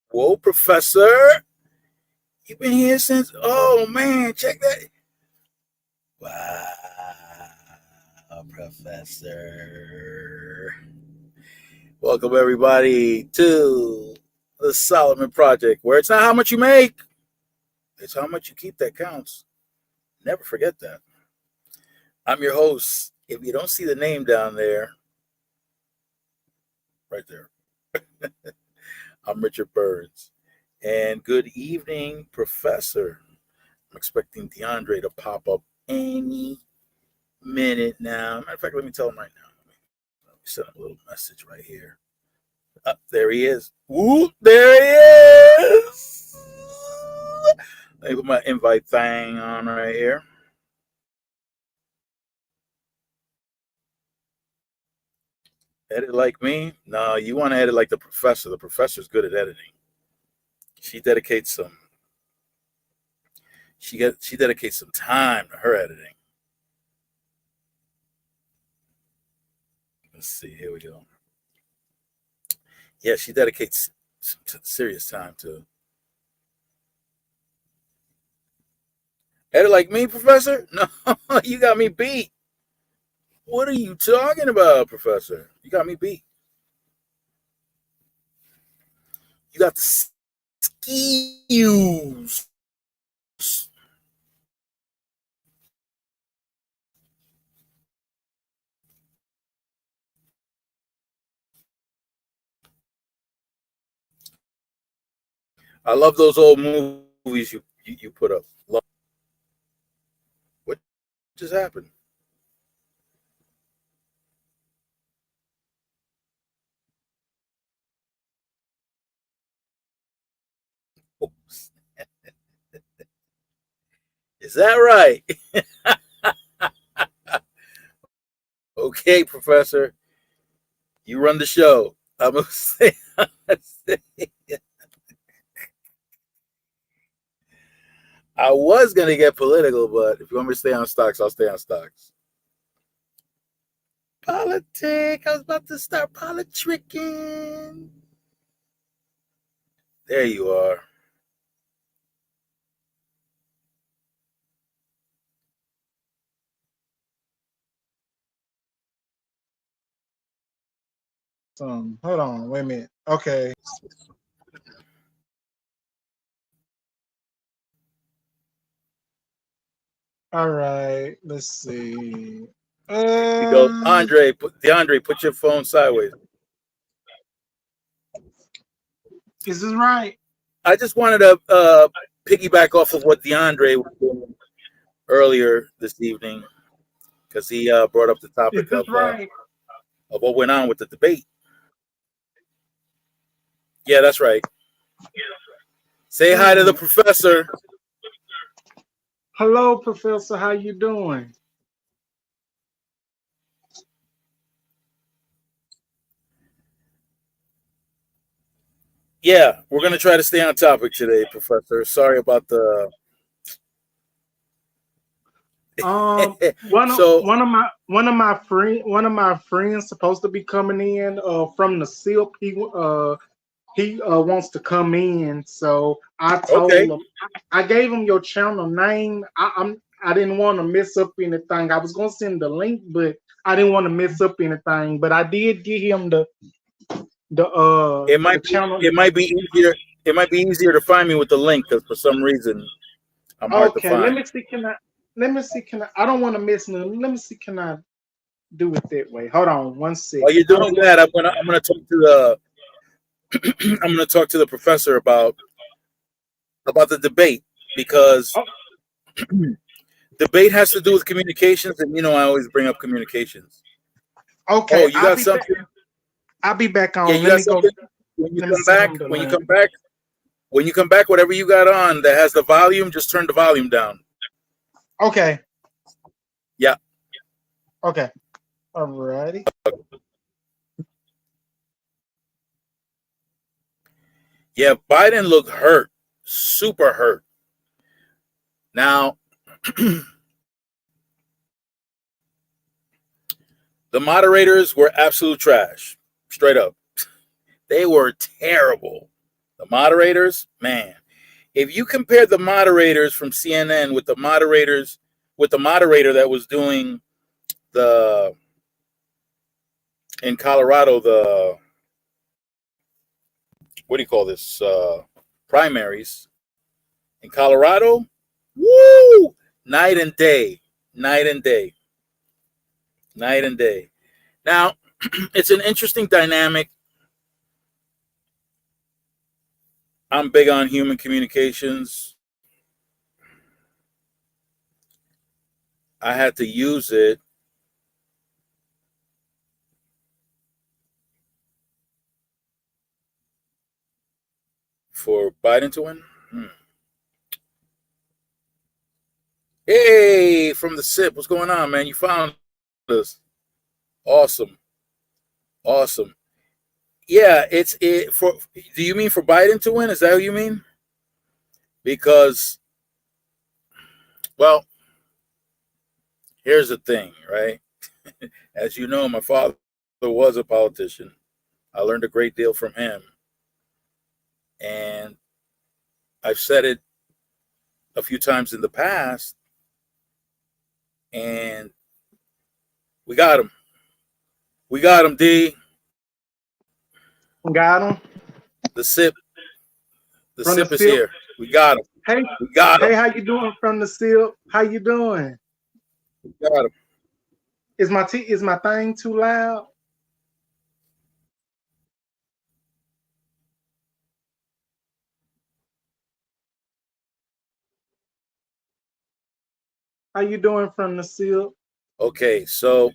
Whoa, Professor. You've been here since. Oh, man. Check that. Wow, Professor. Welcome, everybody, to the Solomon Project, where it's not how much you make, it's how much you keep that counts. Never forget that. I'm your host. If you don't see the name down there, right there, I'm Richard Burns. And good evening, Professor. I'm expecting DeAndre to pop up any minute now. Matter of fact, let me tell him right now. Let me send him a little message right here. There he is. Woo, there he is. Let me put my invite thing on right here. Edit like me? No, you want to edit like the professor. The professor's good at editing. She dedicates some. She dedicates some time to her editing. Let's see. Here we go. Yeah, she dedicates some serious time to edit like me, Professor. No, you got me beat. What are you talking about, Professor? You got me beat. You got the skills. I love those old movies you put up. What just happened? Oops. Is that right? Okay, Professor. You run the show. I'm gonna say, I was gonna get political, but if you want me to stay on stocks, I'll stay on stocks. Politic. I was about to start politicking. There you are. Hold on, wait a minute. Okay. All right. Let's see. Here we go. DeAndre, put your phone sideways. Is this right? I just wanted to piggyback off of what DeAndre was doing earlier this evening because he brought up the Is topic this right? of what went on with the debate. Yeah, that's right. Say hi to the Mm. professor. Hello, Professor. How you doing? Yeah, we're gonna try to stay on topic today, Professor. Sorry about the. One of So one of my friends supposed to be coming in from the SIP. He wants to come in, so I okay, told him. I gave him your channel name. I didn't want to mess up anything. I was gonna send the link, but I didn't want to mess up anything. But I did give him the channel. it might be easier. It might be easier to find me with the link because for some reason I'm hard to Okay, let find. me see. Can I? I don't want to miss nothing. Let me see. Can I do it that way? Hold on, one While you're second. I doing don't want. that, I'm gonna talk to the I'm gonna talk to the professor about the debate because Oh, debate has to do with communications, and you know I always bring up communications. Oh, okay, you got something? I'll be back Yeah, on. you Let got me go. something. When you Let me come send back, him the when you link. come back, when you come back, whatever you got on that has the volume, just turn the volume down. Okay. Yeah, Okay. Alrighty. yeah. Biden looked hurt, super hurt. Now, the moderators were absolute trash, straight up. They were terrible. The moderators, man. If you compare the moderators from CNN with the moderator that was doing the in Colorado, the what do you call this? Primaries in Colorado, woo! Night and day, night and day, night and day. Now, it's an interesting dynamic. I'm big on human communications. I had to use it for Biden to win. Hey, from the SIP, what's going on, man? You found us. Awesome. Awesome. Yeah, it's it for. Do you mean for Biden to win? Is that what you mean? Because, well, here's the thing, right? As you know, my father was a politician. I learned a great deal from him. And I've said it a few times in the past. And we got him. We got him, D. Got him. The SIP. The From SIP the is SIP? here. We got him. Hey, We got him. hey, how you doing from the SIP? How you doing? We got him. Is my thing too loud? How you doing from the SIP? Okay, so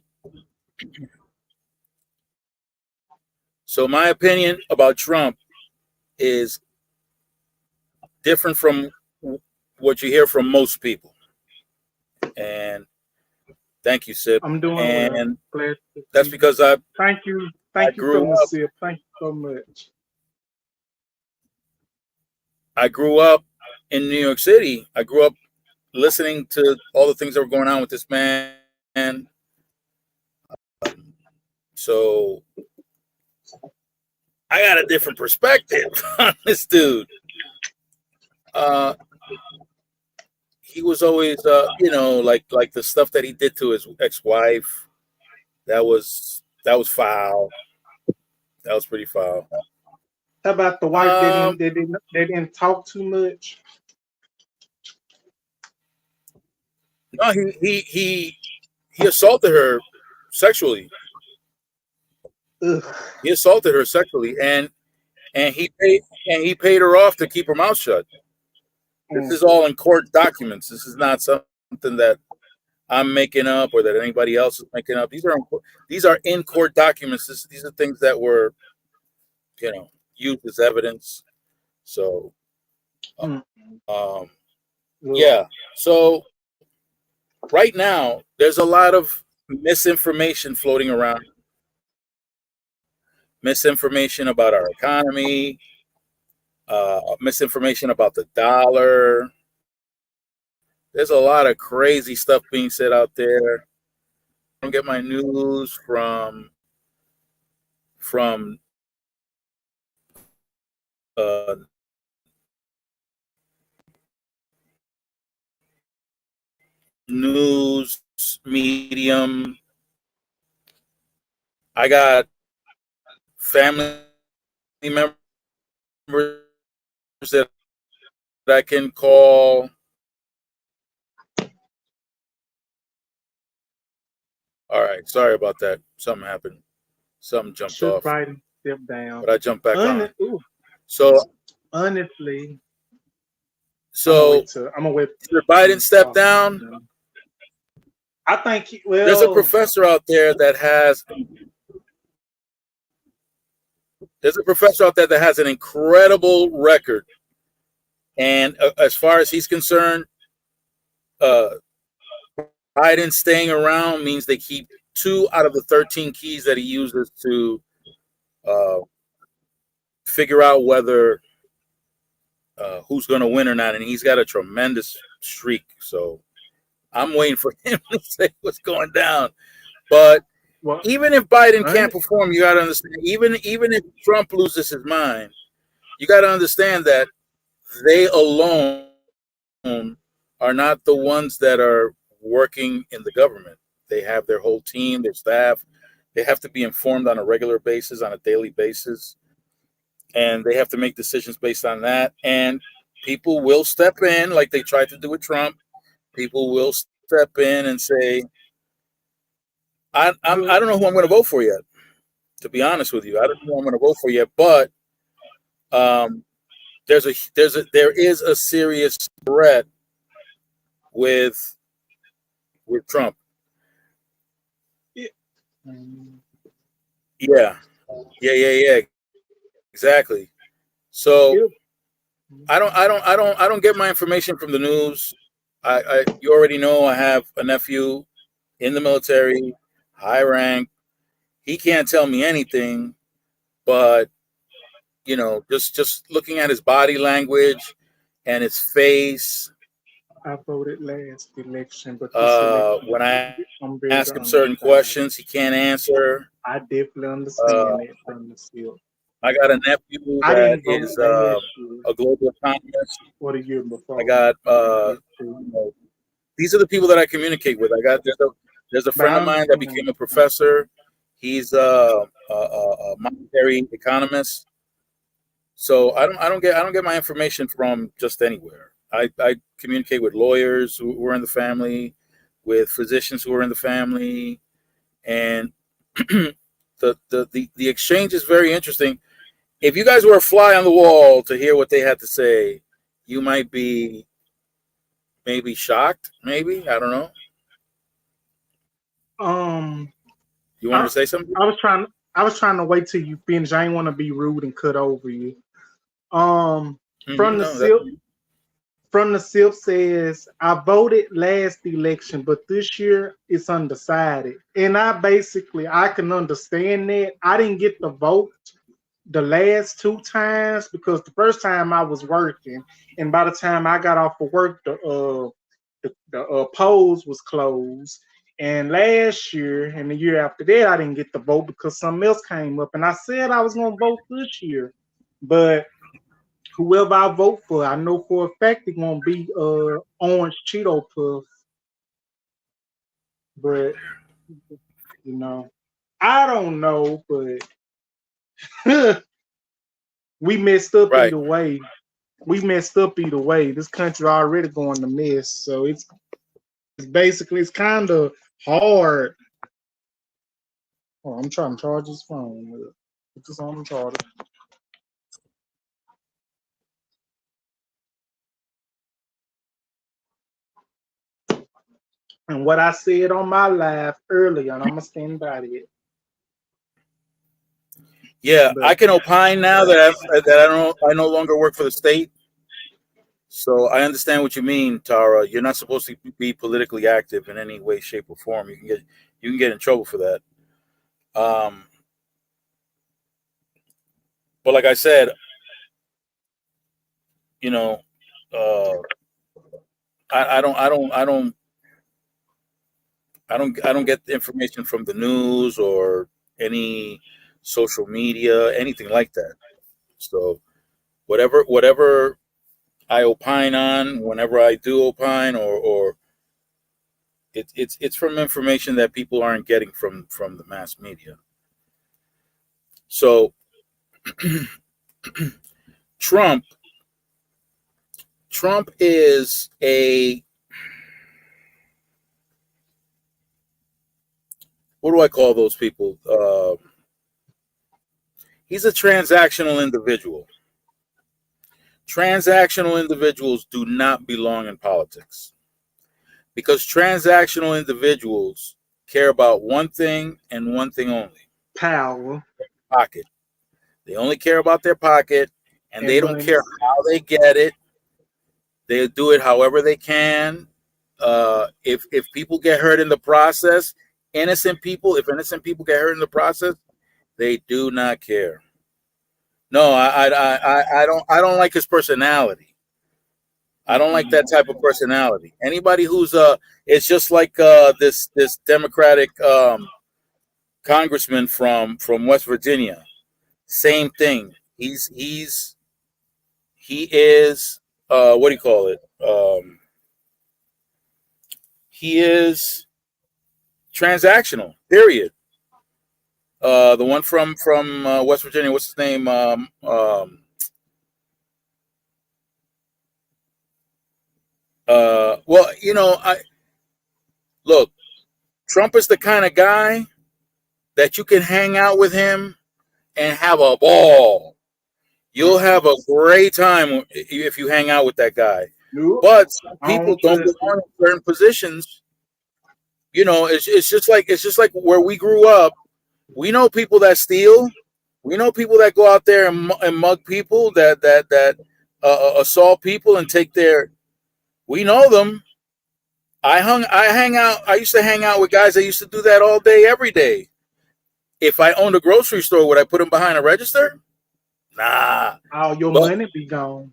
my opinion about Trump is different from what you hear from most people. And thank you, Sip. I'm doing And well. Glad to that's see you. because I Thank you. Thank you grew from the up- SIP. Thank you so much. grew up in New York City. I grew up listening to all the things that were going on with this man. And so I got a different perspective on this dude. He was always, like the stuff that he did to his ex-wife. That was foul. That was pretty foul. How about the wife? They didn't talk too much. No, he assaulted her sexually. Ugh. He assaulted her sexually, and he paid her off to keep her mouth shut. This is all in court documents. This is not something that I'm making up or that anybody else is making up. These are in court documents. These are things that were, used as evidence. So, yeah. So right now, there's a lot of misinformation floating around. Misinformation about our economy. Misinformation about the dollar. There's a lot of crazy stuff being said out there. I don't get my news from news medium. I got family members that I can call. All right, sorry about that. Something happened. Something jumped off. Biden step down. But I jumped back on. Ooh. So honestly, I'm gonna wait. Should Biden step down? I think there's a professor out there that has an incredible record, and as far as he's concerned, Biden staying around means they keep 2 out of the 13 keys that he uses to figure out whether who's going to win or not, and he's got a tremendous streak. So I'm waiting for him to say what's going down. But even if Biden can't perform, you got to understand. Even if Trump loses his mind, you got to understand that they alone are not the ones that are working in the government. They have their whole team, their staff. They have to be informed on a regular basis, on a daily basis, and they have to make decisions based on that. And people will step in, like they tried to do with Trump. People will step in and say, I don't know who I'm going to vote for yet. To be honest with you, I don't know who I'm going to vote for yet. But there is a serious threat with Trump. Yeah. Exactly. So I don't get my information from the news. You already know I have a nephew in the military, high rank. He can't tell me anything, but just looking at his body language and his face. I voted last election, but When I ask him certain questions, he can't answer. I definitely understand that from the field. I got a nephew that is a global economist. Or the year before. I got these are the people that I communicate with. There's a friend of mine that became a professor. He's a monetary economist. So I don't get my information from just anywhere. I communicate with lawyers who are in the family, with physicians who are in the family, and the exchange is very interesting. If you guys were a fly on the wall to hear what they had to say, you might be maybe shocked. Maybe, I don't know. You wanted to say something? I was trying to wait till you finish. I didn't want to be rude and cut over you. From the SIP says, I voted last election, but this year it's undecided. And I can understand that. I didn't get the vote the last 2 times because the first time I was working, and by the time I got off of work, the polls was closed. And last year and the year after that, I didn't get the vote because something else came up. And I said I was going to vote this year. But whoever I vote for, I know for a fact it's going to be Orange Cheeto Puff. But, I don't know, but we messed up either way. This country already going to mess. So it's kind of hard. Oh, I'm trying to charge this phone. Put this on the charger. And what I said on my live earlier, and I'm gonna stand by it. Yeah, I can opine now that I no longer work for the state. So I understand what you mean, Tara. You're not supposed to be politically active in any way, shape, or form. You can get in trouble for that. But like I said, I don't get the information from the news or any social media, anything like that. So whatever I opine on, whenever I do opine, or it's from information that people aren't getting from the mass media. So Trump is what do I call those people? He's a transactional individual. Transactional individuals do not belong in politics because transactional individuals care about one thing and one thing only: power. Pocket. They only care about their pocket, and they don't care how they get it. They do it however they can. If people get hurt in the process, if innocent people get hurt in the process, they do not care. No, I don't like his personality. I don't like that type of personality. Anybody who's it's just like this Democratic congressman from West Virginia. Same thing. He's He is what do you call it? He is transactional. Period. The one from West Virginia. What's his name? Well, I look. Trump is the kind of guy that you can hang out with him and have a ball. You'll have a great time if you hang out with that guy. Nope. But people don't belong in certain positions. It's just like where we grew up. We know people that steal. We know people that go out there and mug people, that assault people and take their. We know them. I used to hang out with guys that used to do that all day, every day. If I owned a grocery store, would I put them behind a register? Nah. All your money be gone.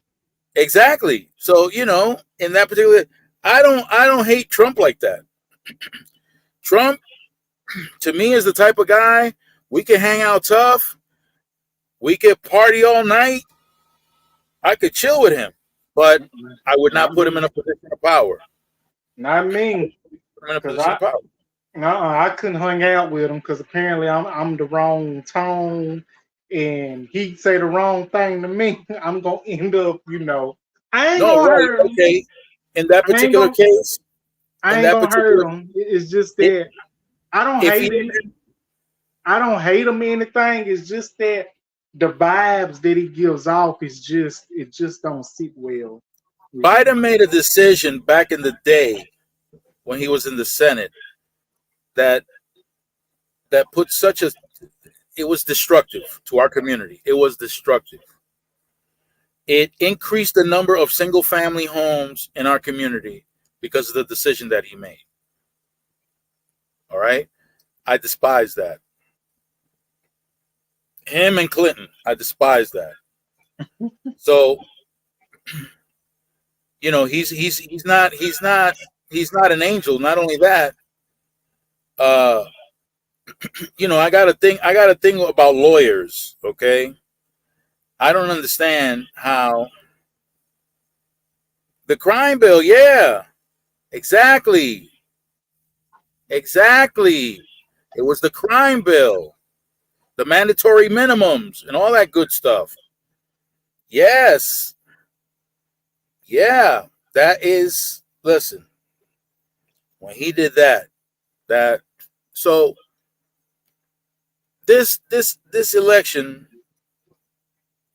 Exactly. So, in that particular, I don't hate Trump like that. Trump, to me, is the type of guy we can hang out tough. We could party all night. I could chill with him, but I would not put him in a position of power. Not me. I couldn't hang out with him because apparently I'm the wrong tone, and he say the wrong thing to me. I'm gonna end up, I ain't gonna hurt him. Okay. In that particular case, I ain't gonna hurt him. It's just that I don't hate him. I don't hate him or anything. It's just that the vibes that he gives off it just don't sit well. Biden made a decision back in the day when he was in the Senate that put it was destructive to our community. It was destructive. It increased the number of single family homes in our community because of the decision that he made. All right. I despise that. Him and Clinton, I despise that. So, he's not an angel. Not only that, I got a thing about lawyers. Okay, I don't understand how the crime bill. Yeah, exactly. It was the crime bill, the mandatory minimums, and all that good stuff. Yes. Yeah, that is. Listen, when he did that. So this election,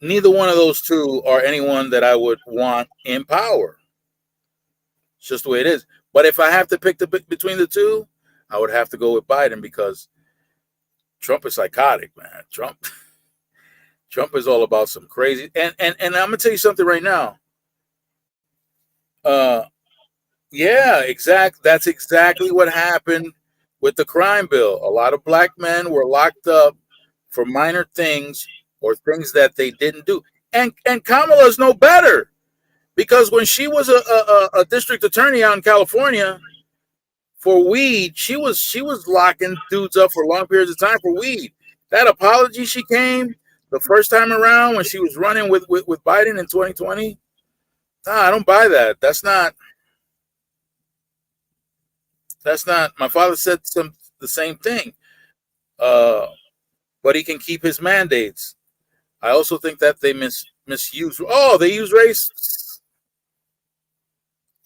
neither one of those two are anyone that I would want in power. It's just the way it is. But if I have to pick between the two, I would have to go with Biden because Trump is psychotic, man. Trump is all about some crazy. And I'm gonna tell you something right now. Yeah, that's exactly what happened with the crime bill. A lot of black men were locked up for minor things or things that they didn't do. And Kamala's no better because when she was a district attorney out in California for weed, she was locking dudes up for long periods of time for weed. That apology she came the first time around when she was running with Biden in 2020. Nah, I don't buy that. That's not. My father said the same thing. But he can keep his mandates. I also think that they misuse. Oh, they use race.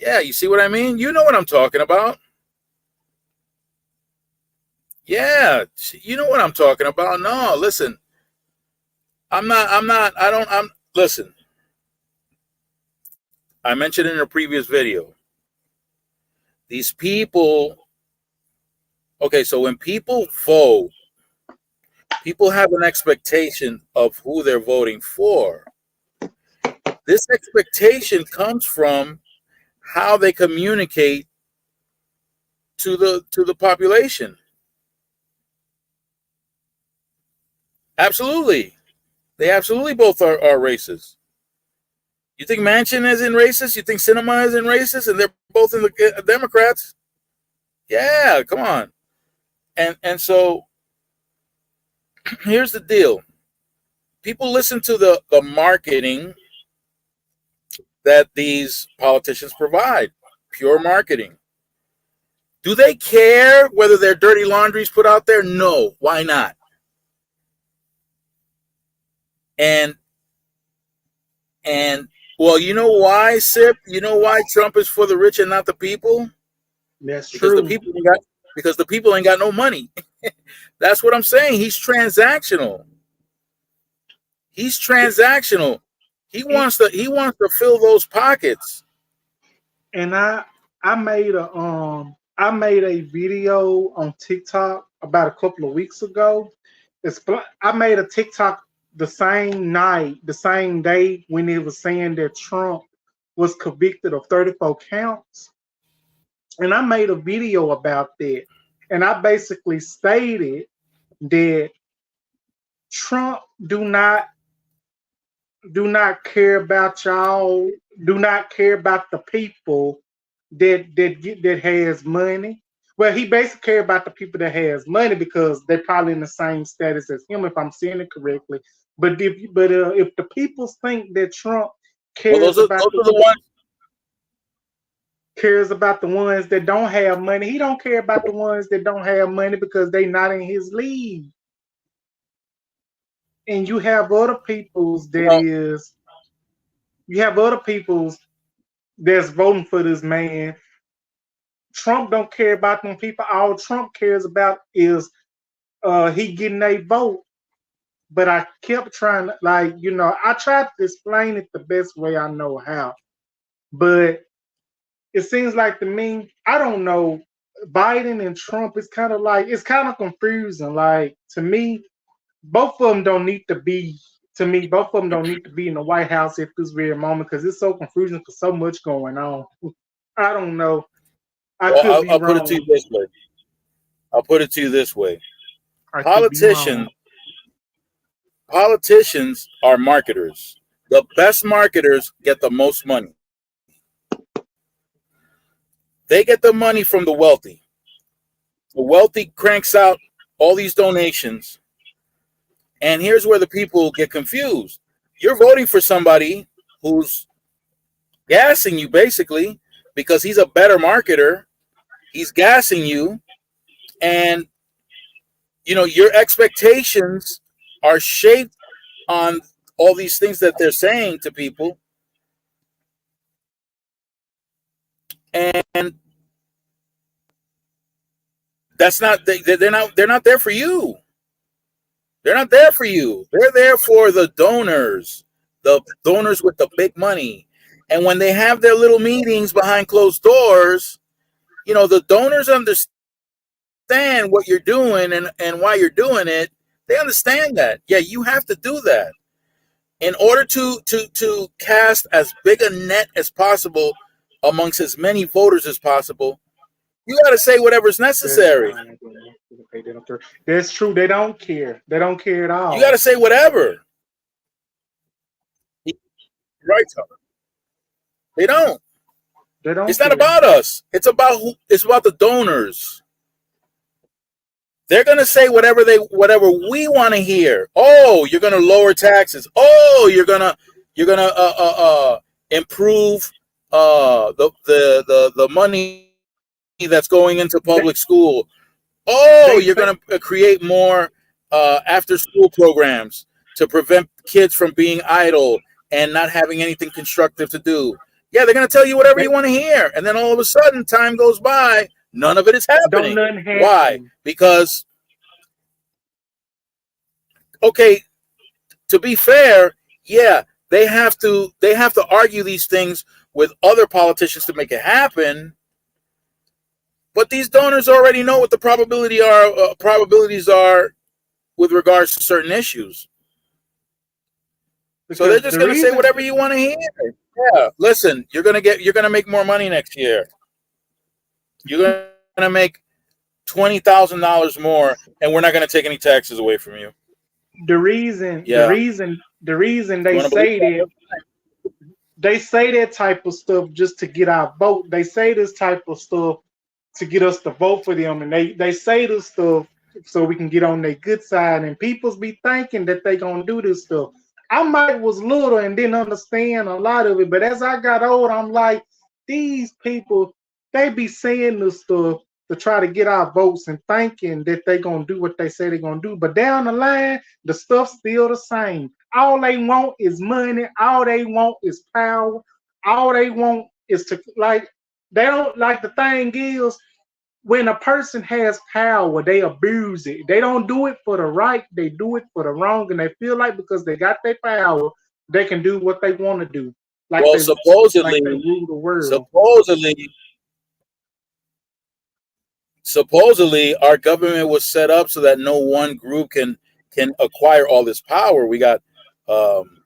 Yeah, you see what I mean? You know what I'm talking about. Yeah, you know what I'm talking about. No, listen. Listen. I mentioned in a previous video. These people, okay, so when people vote, people have an expectation of who they're voting for. This expectation comes from how they communicate to the population. Absolutely. They absolutely both are racist. You think Manchin isn't racist? You think Sinema isn't racist? And they're both in the Democrats? Yeah, come on. And so here's the deal. People listen to the marketing that these politicians provide. Pure marketing. Do they care whether their dirty laundry is put out there? No. Why not? And well, you know why, Sip? You know why Trump is for the rich and not the people? That's Because true. the people ain't got no money. That's what I'm saying. He's transactional. He's transactional. He wants to fill those pockets. And I made a video on TikTok about a couple of weeks ago. I made a TikTok the same night, the same day when it was saying that Trump was convicted of 34 counts. And I made a video about that. And I basically stated that Trump do not care about y'all, do not care about the people that has money. Well, he basically care about the people that has money because they're probably in the same status as him, if I'm saying it correctly. But if the people think that Trump cares those are the ones. Cares about the ones that don't have money, he don't care about the ones that don't have money because they not in his league. And you have other peoples that's voting for this man. Trump don't care about them people. All Trump cares about is he getting a vote. But I kept trying to, I tried to explain it the best way I know how. But it seems like to me, I don't know, Biden and Trump is kind of confusing. Like, to me, both of them don't need to be in the White House at this very moment because it's so confusing because so much going on. I don't know. I'll put it to you this way. I'll put it to you this way. Politicians are marketers. The best marketers get the most money. They get the money from the wealthy. The wealthy cranks out all these donations. And here's where the people get confused. You're voting for somebody who's gassing you, basically, because he's a better marketer. He's gassing you. And, your expectations are shaped on all these things that they're saying to people. And that's not, they're not there for you. They're not there for you. They're there for the donors with the big money. And when they have their little meetings behind closed doors, the donors understand what you're doing and why you're doing it. They understand that. Yeah, you have to do that. In order to cast as big a net as possible amongst as many voters as possible, you got to say whatever's necessary. That's true. They don't care. They don't care at all. You got to say whatever. Right, Tom. They don't. It's not about us. It's about the donors. They're gonna say whatever we want to hear. Oh, you're gonna lower taxes. Oh, you're gonna improve the money that's going into public school. Oh, you're gonna create more after school programs to prevent kids from being idle and not having anything constructive to do. Yeah, they're gonna tell you whatever you want to hear, and then all of a sudden, time goes by. None of it is happening. Why? Because, okay, to be fair, yeah, they have to argue these things with other politicians to make it happen. But these donors already know what the probabilities are with regards to certain issues. Because so they're just going to say whatever you want to hear. Yeah, listen, you're going to make more money next year. You're going to make $20,000 more, and we're not going to take any taxes away from you. The reason they say that type of stuff just to get our vote. They say this type of stuff to get us to vote for them, and they say this stuff so we can get on their good side. And people's be thinking that they gonna do this stuff. I might was little and didn't understand a lot of it, but as I got old, I'm like, these people, they be saying this stuff to try to get our votes and thinking that they gonna do what they say they're gonna do. But down the line, the stuff's still the same. All they want is money. All they want is power. All they want is to like. They don't like the thing is when a person has power, they abuse it. They don't do it for the right, they do it for the wrong, and they feel like because they got their power, they can do what they want to do. Like Well, they rule the world. supposedly, supposedly, our government was set up so that no one group can acquire all this power. We got um,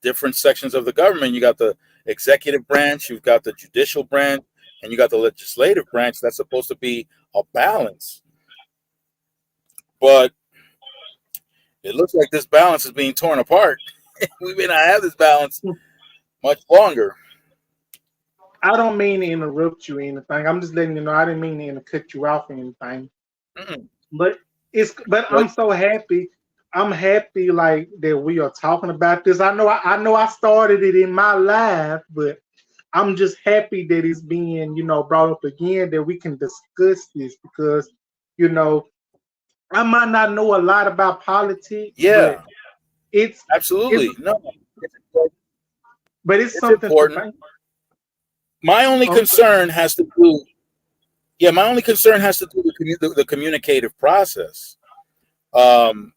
different sections of the government. You got the executive branch, you've got the judicial branch, and you got the legislative branch. That's supposed to be a balance, but it looks like this balance is being torn apart. We may not have this balance much longer. I don't mean to interrupt you or anything. I'm just letting you know I didn't mean to cut you off or anything. Mm-mm. But But I'm so happy. I'm happy like that we are talking about this. I know I started it in my life, but I'm just happy that it's being, brought up again that we can discuss this because, you know, I might not know a lot about politics, but yeah, it's it's absolutely. No, it's important. it's It's something to important. think. My only Um, concern has to do, yeah, my only concern has to do with the communicative process. Um,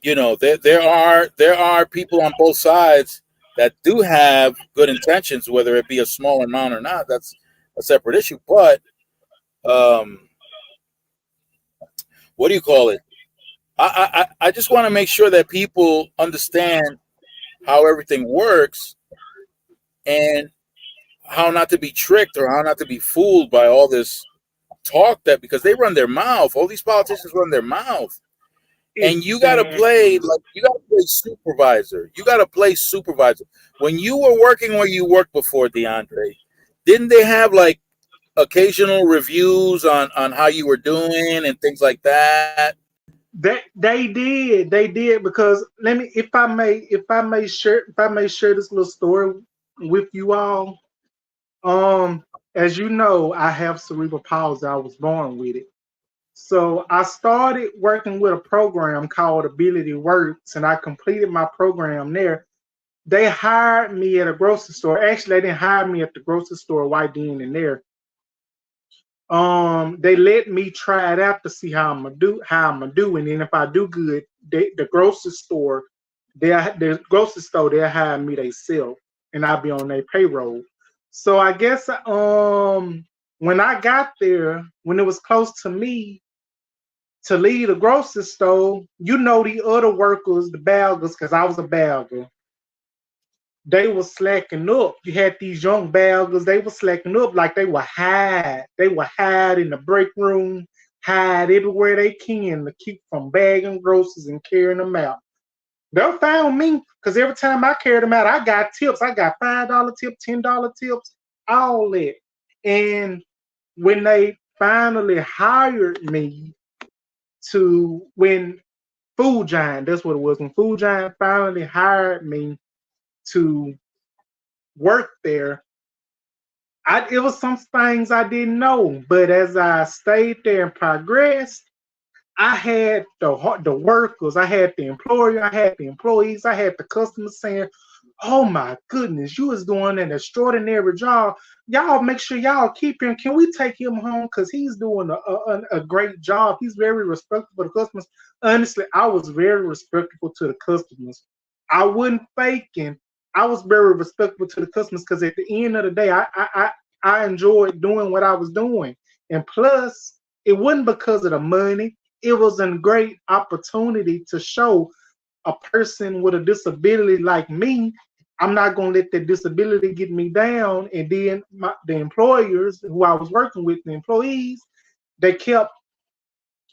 there are people on both sides that do have good intentions, whether it be a small amount or not. That's a separate issue. But um, what do you call it? I just want to make sure that people understand how everything works and how not to be tricked or how not to be fooled by all this talk that because they run their mouth. All these politicians run their mouth. And you gotta play exactly. like you gotta play supervisor. You gotta play supervisor. When you were working where you worked before, DeAndre, didn't they have like occasional reviews on how you were doing and things like that? They did because let me if I may share this little story with you all. Um, as you know, I have cerebral palsy. I was born with it. So I started working with a program called Ability Works, and I completed my program there. They hired me at a grocery store. Actually, they didn't hire me at the grocery store right then and there. They let me try it out to see how I'm gonna do, and then if I do good, the grocery store, they'll hire me themselves, and I'll be on their payroll. So I guess when I got there, when it was close to me to leave the grocery store, the other workers, the baggers, because I was a bagger, they were slacking up. You had these young baggers, they were slacking up like they were hide. They were hide in the break room, hide everywhere they can to keep from bagging groceries and carrying them out. They found me because every time I carried them out, I got tips. I got $5 tips, $10 tips, all that. And when they finally hired me when Food Giant, that's what it was, when Food Giant finally hired me to work there, it was some things I didn't know, but as I stayed there and progressed, I had the workers, I had the employer, I had the employees, I had the customers saying, "Oh my goodness, you is doing an extraordinary job. Y'all make sure y'all keep him. Can we take him home? Because he's doing a great job. He's very respectful for the customers." Honestly, I was very respectful to the customers. I wasn't faking. I was very respectful to the customers because at the end of the day, I enjoyed doing what I was doing. And plus, it wasn't because of the money. It was a great opportunity to show a person with a disability like me, I'm not going to let that disability get me down. And then the employers who I was working with, the employees, they kept,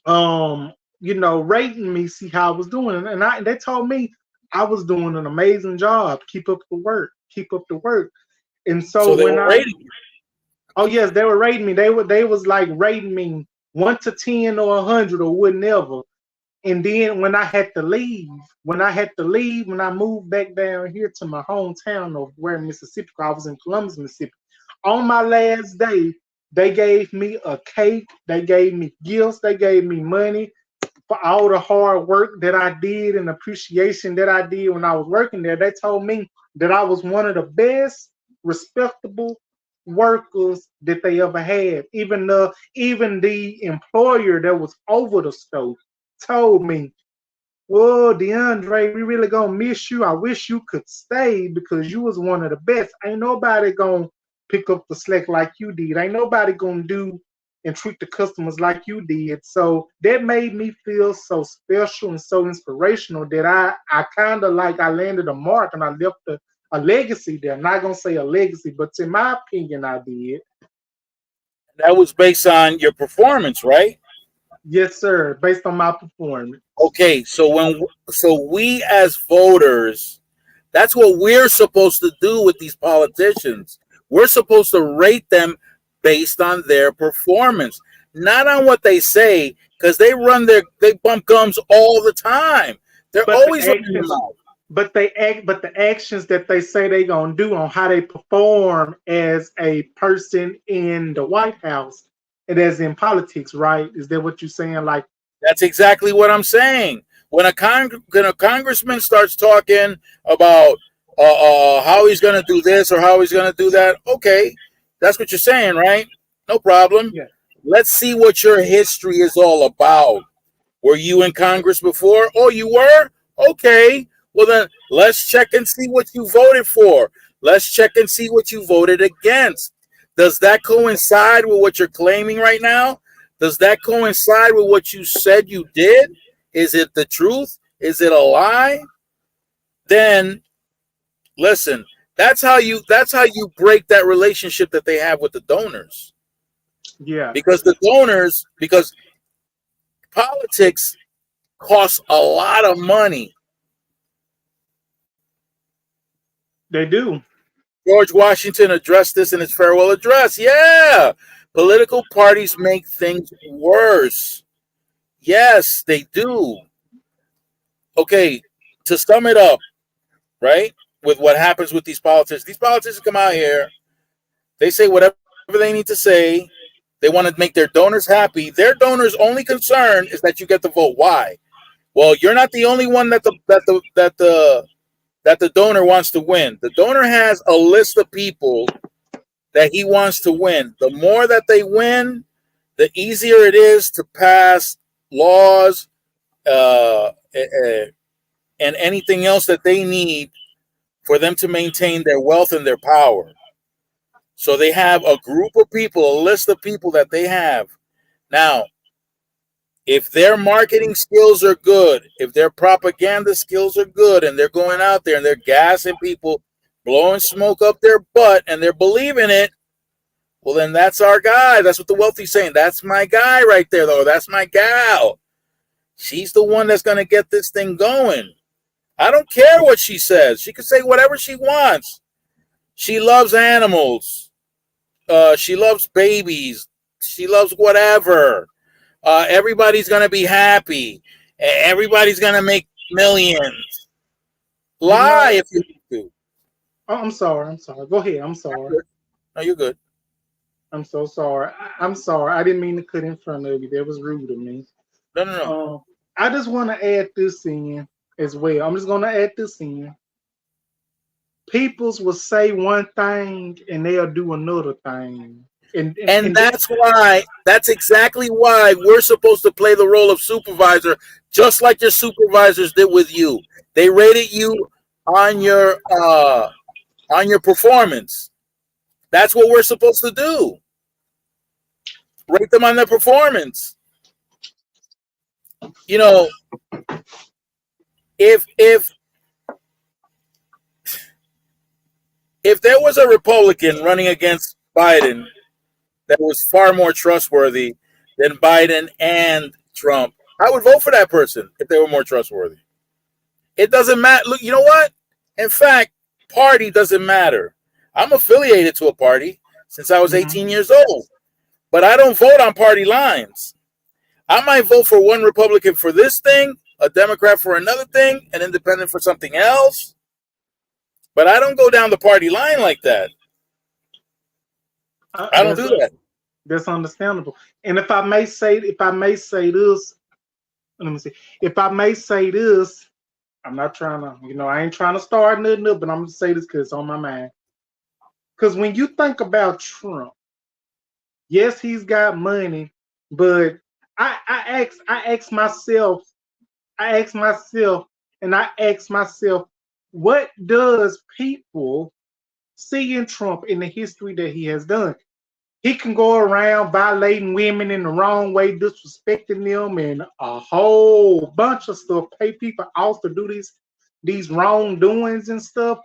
rating me, see how I was doing. And they told me I was doing an amazing job. Keep up the work. Keep up the work. And so So they when were rating you. oh yes, they were rating me. They was like rating me 1 to 10 or 100 or whatever. And then when I had to leave, when I moved back down here to my hometown of where Mississippi, I was in Columbus, Mississippi. On my last day, they gave me a cake, they gave me gifts, they gave me money for all the hard work that I did and appreciation that I did when I was working there. They told me that I was one of the best, respectable workers that they ever had. Even the employer that was over the stove told me, "Whoa, DeAndre, we really gonna miss you. I wish you could stay because you was one of the best. Ain't nobody gonna pick up the slack like you did. Ain't nobody gonna do and treat the customers like you did." So that made me feel so special and so inspirational that I kind of like I landed a mark and I left a legacy there. I'm not gonna say a legacy, but in my opinion, I did. That was based on your performance, right? Yes, sir. Based on my performance. Okay, so we as voters, that's what we're supposed to do with these politicians. We're supposed to rate them based on their performance, not on what they say, because they bump gums all the time. They're But always the running their actions, mouth. but the actions that they say they gonna do on how they perform as a person in the White House and as in politics, right? Is that what you're saying? Like, That's exactly what I'm saying. When a congressman starts talking about how he's going to do this or how he's going to do that, okay, that's what you're saying, right? No problem. yeah, Let's see what your history is all about. Were you in Congress before? Oh, you were? Okay. Well, then let's check and see what you voted for. Let's check and see what you voted against. Does that coincide with what you're claiming right now? Does that coincide with what you said you did? Is it the truth? Is it a lie? Then listen, that's how you break that relationship that they have with the donors. yeah, Because politics costs a lot of money. they do. George Washington addressed this in his farewell address. Yeah, political parties make things worse. Yes, they do. Okay, to sum it up, right, with what happens with these politicians come out here, they say whatever they need to say. They want to make their donors happy. Their donors' only concern is that you get the vote. Why? Well, you're not the only one that the donor wants to win. The donor has a list of people that he wants to win. The more that they win, the easier it is to pass laws and anything else that they need for them to maintain their wealth and their power. So they have a group of people, a list of people that they have. Now, if their marketing skills are good, if their propaganda skills are good, and they're going out there and they're gassing people, blowing smoke up their butt, and they're believing it, well, then that's our guy. That's what the wealthy's saying. That's my guy right there, though. That's my gal. She's the one that's going to get this thing going. I don't care what she says. She can say whatever she wants. She loves animals. She loves babies. She loves whatever. Everybody's going to be happy. Everybody's going to make millions. Lie if you need to. Oh, I'm sorry. Go ahead. I'm sorry. No, you're good. I'm so sorry. I'm sorry. I didn't mean to cut in front of you. That was rude of me. No. I just want to add this in as well. I'm just going to add this in. Peoples will say one thing and they'll do another thing. And that's exactly why we're supposed to play the role of supervisor, just like your supervisors did with you. They rated you on your performance. That's what we're supposed to do. Rate them on their performance. You know, if there was a Republican running against Biden that was far more trustworthy than Biden and Trump, I would vote for that person if they were more trustworthy. It doesn't matter. Look, you know what? In fact, party doesn't matter. I'm affiliated to a party since I was 18 years old, but I don't vote on party lines. I might vote for one Republican for this thing, a Democrat for another thing, an independent for something else. But I don't go down the party line like that. I don't do that. That's understandable. And if I may say this, let me see. If I may say this, I'm not trying to, I ain't trying to start nothing up, but I'm gonna say this because it's on my mind. Because when you think about Trump, yes, he's got money, but I ask myself, what does people see in Trump in the history that he has done? He can go around violating women in the wrong way, disrespecting them, and a whole bunch of stuff. Pay people off to do these wrongdoings and stuff,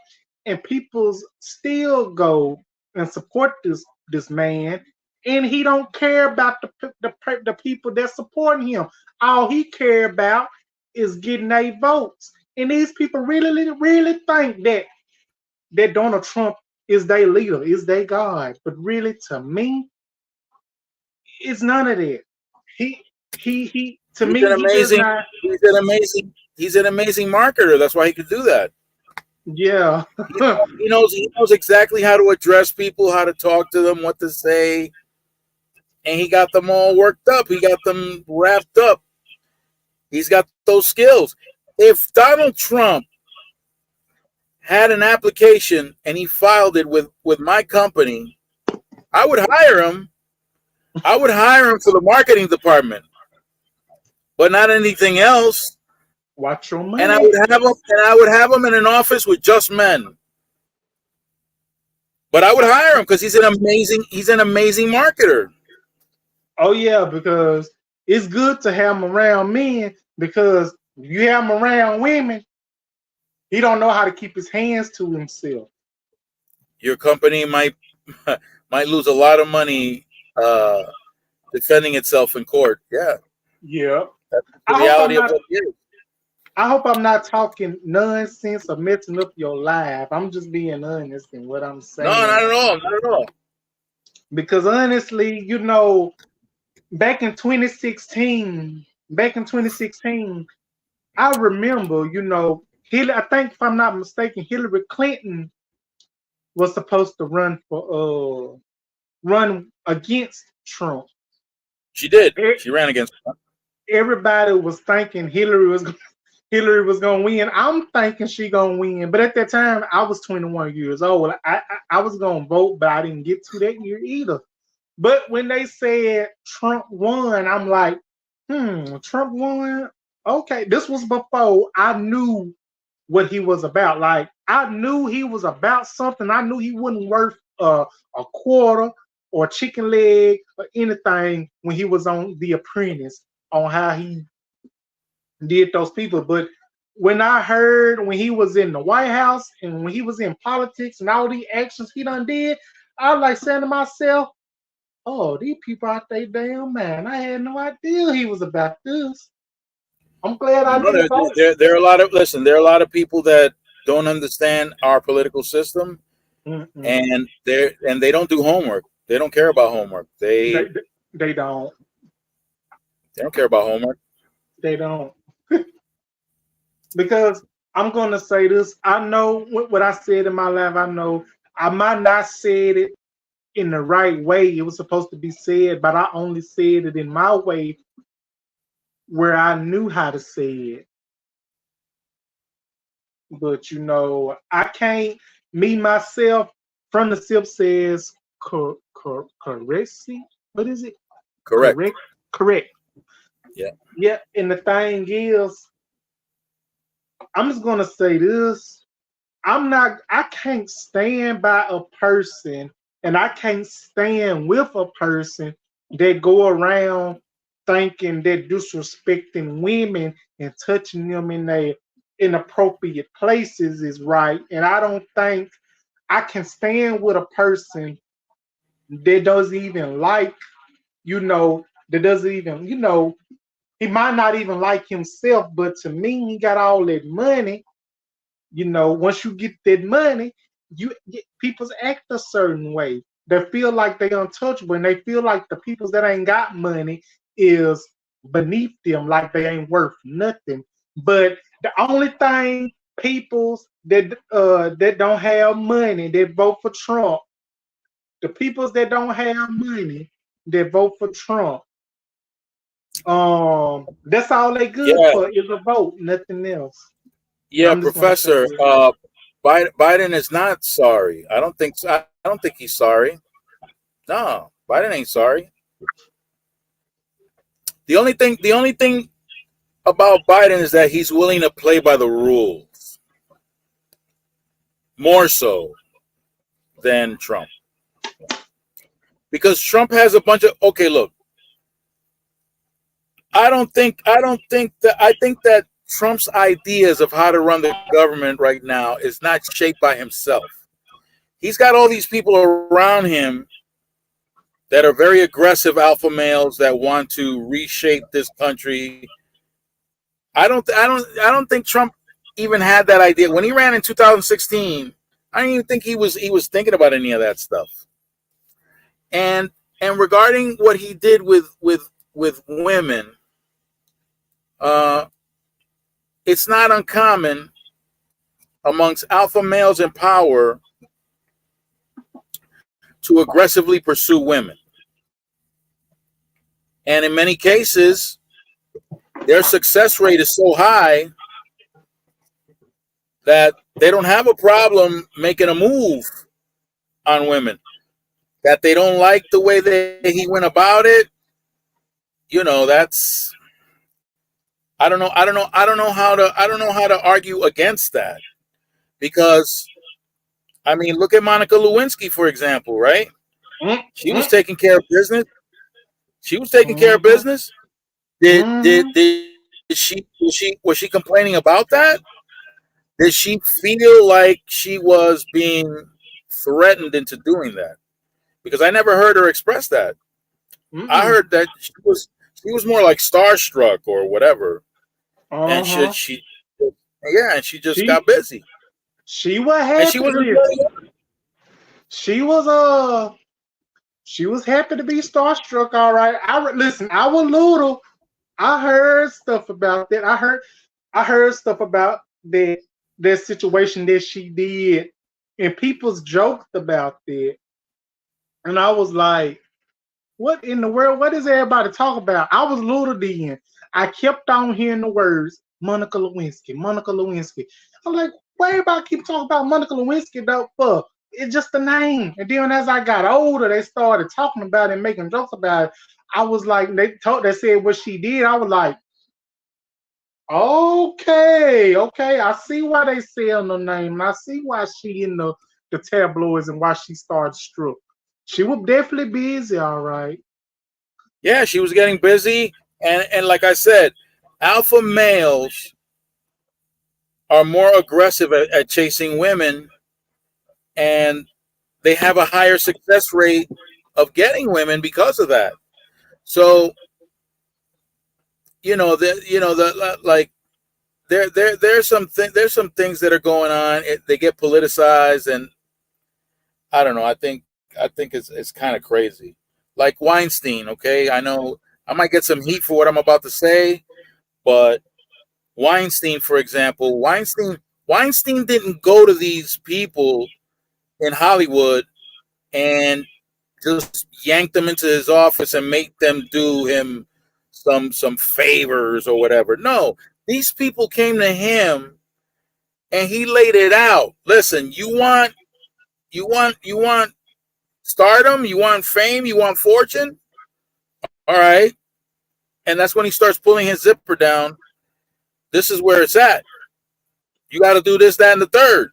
and people still go and support this man, and he don't care about the people that supporting him. All he care about is getting their votes, and these people really think that Donald Trump is their leader, is their God. But really, to me, it's none of that. He to me, he does not. He's an amazing marketer. That's why he could do that. Yeah. He knows exactly how to address people, how to talk to them, what to say. And he got them all worked up. He got them wrapped up. He's got those skills. If Donald Trump had an application and he filed it with my company, I would hire him. I would hire him for the marketing department, but not anything else. Watch your money. And I would have him in an office with just men. But I would hire him because he's an amazing marketer. Oh yeah, because it's good to have him around men, because if you have him around women, he don't know how to keep his hands to himself. Your company might lose a lot of money defending itself in court. Yeah. Yeah. That's the reality of what it is. I hope I'm not talking nonsense or messing up your life. I'm just being honest in what I'm saying. No, not at all. Not at all. Because honestly, back in 2016, I remember, I think, if I'm not mistaken, Hillary Clinton was supposed to run against Trump. She did. She ran against Trump. Everybody was thinking Hillary was gonna win. I'm thinking she gonna win, but at that time I was 21 years old. I was gonna vote, but I didn't get to that year either. But when they said Trump won, I'm like, Trump won. Okay, this was before I knew what he was about. Like, I knew he was about something. I knew he wasn't worth a quarter or chicken leg or anything when he was on The Apprentice, on how he did those people. But when I heard when he was in the White House and when he was in politics and all the actions he done did, I was like saying to myself, oh, these people out there damn man. I had no idea he was about this. I'm glad I didn't vote. There are a lot of people that don't understand our political system, and they don't do homework. They don't care about homework. They don't. They don't care about homework. They don't. Because I'm gonna say this. I know what I said in my life. I know I might not said it in the right way it was supposed to be said, but I only said it in my way where I knew how to say it. But I can't, me myself, from the SIP says correctly. What is it? Correct. Correct. Yeah. Yeah. And the thing is, I'm just gonna say this. I can't stand by a person, and I can't stand with a person that go around thinking that disrespecting women and touching them in their inappropriate places is right. And I don't think I can stand with a person that doesn't even like, that doesn't even, he might not even like himself, but to me, he got all that money. Once you get that money, people act a certain way. They feel like they untouchable, and they feel like the people that ain't got money is beneath them like they ain't worth nothing. But the only thing peoples that don't have money that vote for Trump, the peoples that don't have money that vote for Trump, that's all they good Yeah, for is a vote, nothing else. yeah, I'm just gonna say Professor. that. Biden is not sorry. I don't think. I don't think he's sorry. No, Biden ain't sorry. The only thing about Biden is that he's willing to play by the rules more so than Trump, because Trump has a bunch of. Okay, look, I think that Trump's ideas of how to run the government right now is not shaped by himself. He's got all these people around him that are very aggressive alpha males that want to reshape this country. I don't think Trump even had that idea when he ran in 2016. I don't even think he was thinking about any of that stuff. And regarding what he did with women, uh, it's not uncommon amongst alpha males in power to aggressively pursue women. And in many cases, their success rate is so high that they don't have a problem making a move on women. That they don't like the way that he went about it. That's I don't know how to argue against that, because I mean, look at Monica Lewinsky, for example, right? She was Mm-hmm. taking care of business. She was taking care of Mm-hmm. business. Was she complaining about that? Did she feel like she was being threatened into doing that? Because I never heard her express that. I Mm-mm. heard that she was more like starstruck or whatever, and she, Uh-huh. she yeah, and she just She got busy, she was and she happy. was Listen, enjoying it. she was she was happy to be starstruck. All right. Listen. I was little. I heard stuff about that. I heard stuff about that situation that she did, and people's joked about that, and I was like, "What in the world? What is everybody talking about?" I was little then. I kept on hearing the words Monica Lewinsky, Monica Lewinsky. I'm like, why everybody keep talking about Monica Lewinsky though? For it's just a name. And then as I got older, they started talking about it and making jokes about it. I was like, they said what she did. I was like, okay, okay. I see why they sell the name. And I see why she in the tabloids and why she started struck. She was definitely busy, all right. Yeah, she was getting busy, and like I said, alpha males are more aggressive at chasing women, and they have a higher success rate of getting women because of that. So the like there's some things that are going on. They get politicized, and I don't know. I think it's kind of crazy. Like Weinstein. Okay, I know I might get some heat for what I'm about to say, but Weinstein, for example, Weinstein didn't go to these people in Hollywood and just yank them into his office and make them do him some favors or whatever. No, these people came to him and he laid it out. Listen, you want stardom, you want fame, you want fortune. All right, and that's when he starts pulling his zipper down. This is where it's at. You got to do this, that, and the third.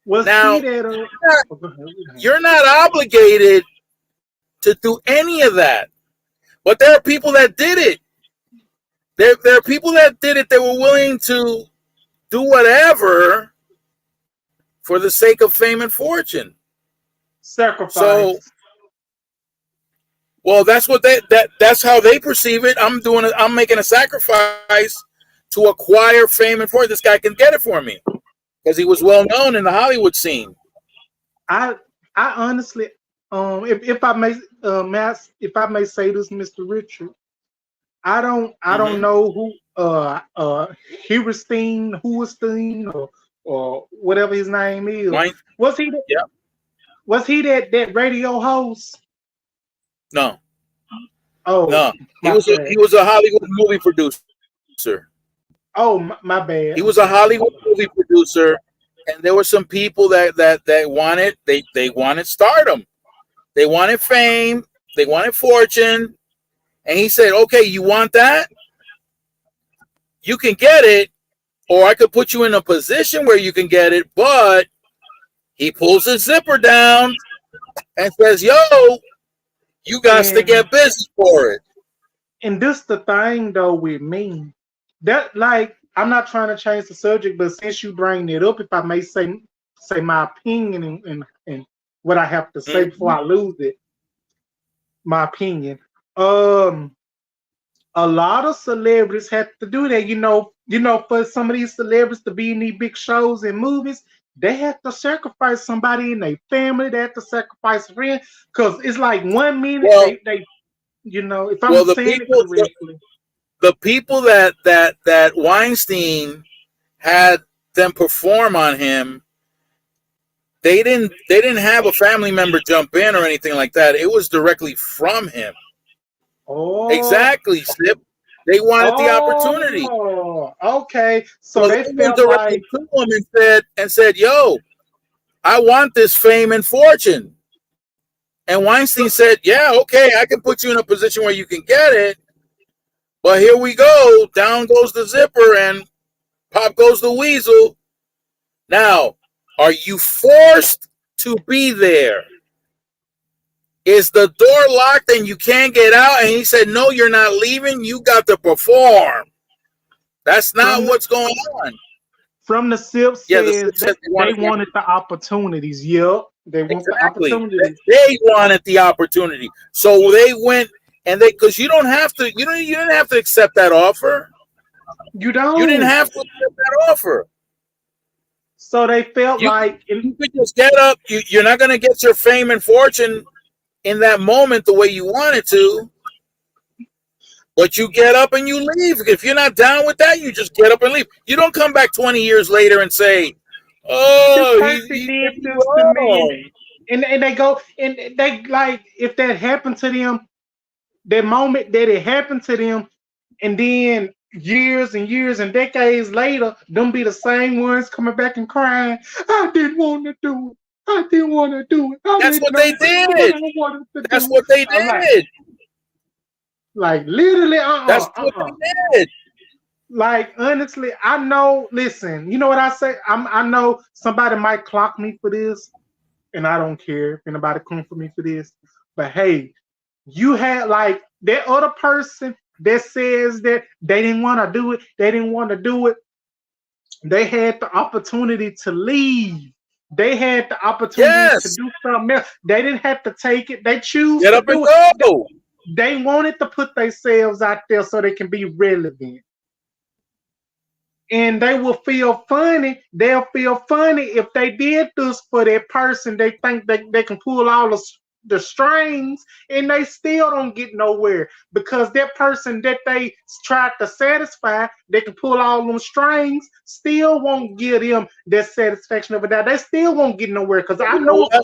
Well, see Now, that. Oh, go ahead. you're not obligated to do any of that, but there are people that did it. There are people that did it that were willing to do whatever for the sake of fame and fortune. So, Sacrifice. well, that's how they perceive it. I'm making a sacrifice to acquire fame and fortune. This guy can get it for me because he was well known in the Hollywood scene. I I honestly, if I may, if I may say this, Mr. Richard, I don't know who Huberstein or whatever his name is. Wine? Was he Yeah. was he that radio host? No. Oh, No. He my was bad. a Hollywood movie producer. Oh, my bad. He was a Hollywood movie producer, and there were some people that wanted they wanted stardom, they wanted fame, they wanted fortune, and he said, "Okay, you want that? You can get it, or I could put you in a position where you can get it." But he pulls his zipper down and says, "Yo, you got to And get busy for it." and this the thing though with me. That like I'm not trying to change the subject, but since you bring it up, if I may say my opinion and what I have to say before I lose it, my opinion. A lot of celebrities have to do that. For some of these celebrities to be in these big shows and movies, they have to sacrifice somebody in their family. They have to sacrifice a friend because it's like 1 minute Well, they if I'm well, saying it correctly. the people that Weinstein had them perform on him, they didn't have a family member jump in or anything like that. It was directly from him. Oh, Exactly, Slip. They wanted the opportunity. oh, okay. So So they they went felt directly like, to him and said, "Yo, I want this fame and fortune." And Weinstein said, "Yeah, okay, I can put you in a position where you can get it. But here we go. Down goes the zipper and pop goes the weasel. Now, are you forced to be there? Is the door locked and you can't get out?" And he said, "No, you're not leaving. You got to perform." That's not from what's going on. from the SIP Yeah, the says Sip said they wanted the opportunities. Yep, they want the exactly. opportunities. They wanted the opportunity, so they went and because you don't have to. You didn't have to accept that offer. You You didn't don't. have to accept that offer. So they felt You like, you could just get up. You're not going to get your fame and fortune in that moment the way you wanted to. But you get up and you leave. If you're not down with that, you just get up and leave. You don't come back 20 years later and say, this "Oh, person he did did me this to wrong." me, and they go and they like if that happened to them, that moment that it happened to them, and then years and years and decades later, them be the same ones coming back and crying. I didn't want to do it. I didn't want to do it. I That's didn't what know they what did. I wanted to That's do. what they I'm did. like literally, That's what they did. Like honestly, I know. Listen, you know what I say? I know somebody might clock me for this, and I don't care if anybody come for me for this. But hey, you had like that other person that says that they didn't want to do it. They didn't want to do it. They had the opportunity to leave. They had the opportunity to Yes. do something else. They didn't have to take it. They choose Get to up and do it. go. They wanted to put themselves out there so they can be relevant. And they will feel funny. They'll feel funny if they did this for that person. They think they can pull all the strings and they still don't get nowhere because that person that they tried to satisfy, they can pull all them strings, still won't give them that satisfaction of it. They still won't get nowhere because You know what?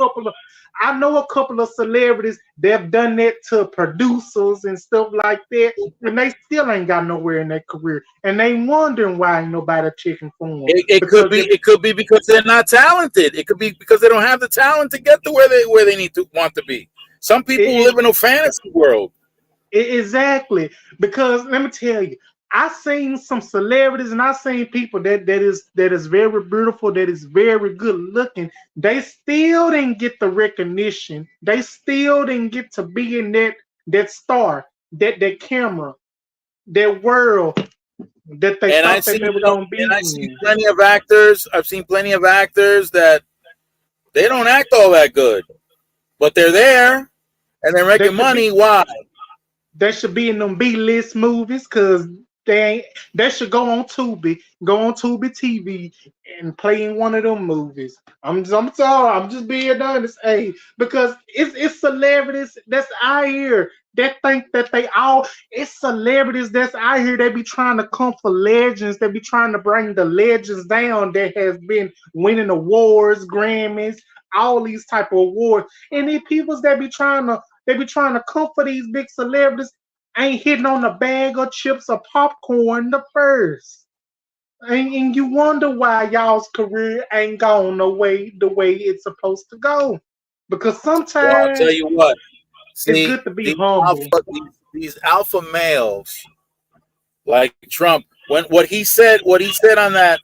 I know a couple of celebrities that have done that to producers and stuff like that, and they still ain't got nowhere in their career, and they wondering why ain't nobody checking for them. It could be because they're not talented. It could be because they don't have the talent to get to where they need to want to be. Some people live in a fantasy world. Exactly, because let me tell you, I seen some celebrities and I seen people that is very beautiful, that is very good looking. They still didn't get the recognition. They still didn't get to be in that star, that camera, that world that they And thought that they were gonna be and I in. see plenty of actors. I've seen plenty of actors that they don't act all that good, but they're there and they're making money. Why? They should be in them B-list movies because They should go on Tubi, TV, and play in one of them movies. I'm sorry, I'm just being honest. Hey, because it's celebrities that's out here that think that they all it's celebrities that's out here. They be trying to come for legends. They be trying to bring the legends down that has been winning awards, Grammys, all these type of awards. And these peoples that be trying to come for these big celebrities ain't hitting on a bag of chips or popcorn the first. And you wonder why y'all's career ain't gone the way it's supposed to go. Because Well, I'll tell sometimes you what. it's See, good to be these humble. these alpha males like Trump, when what he said on that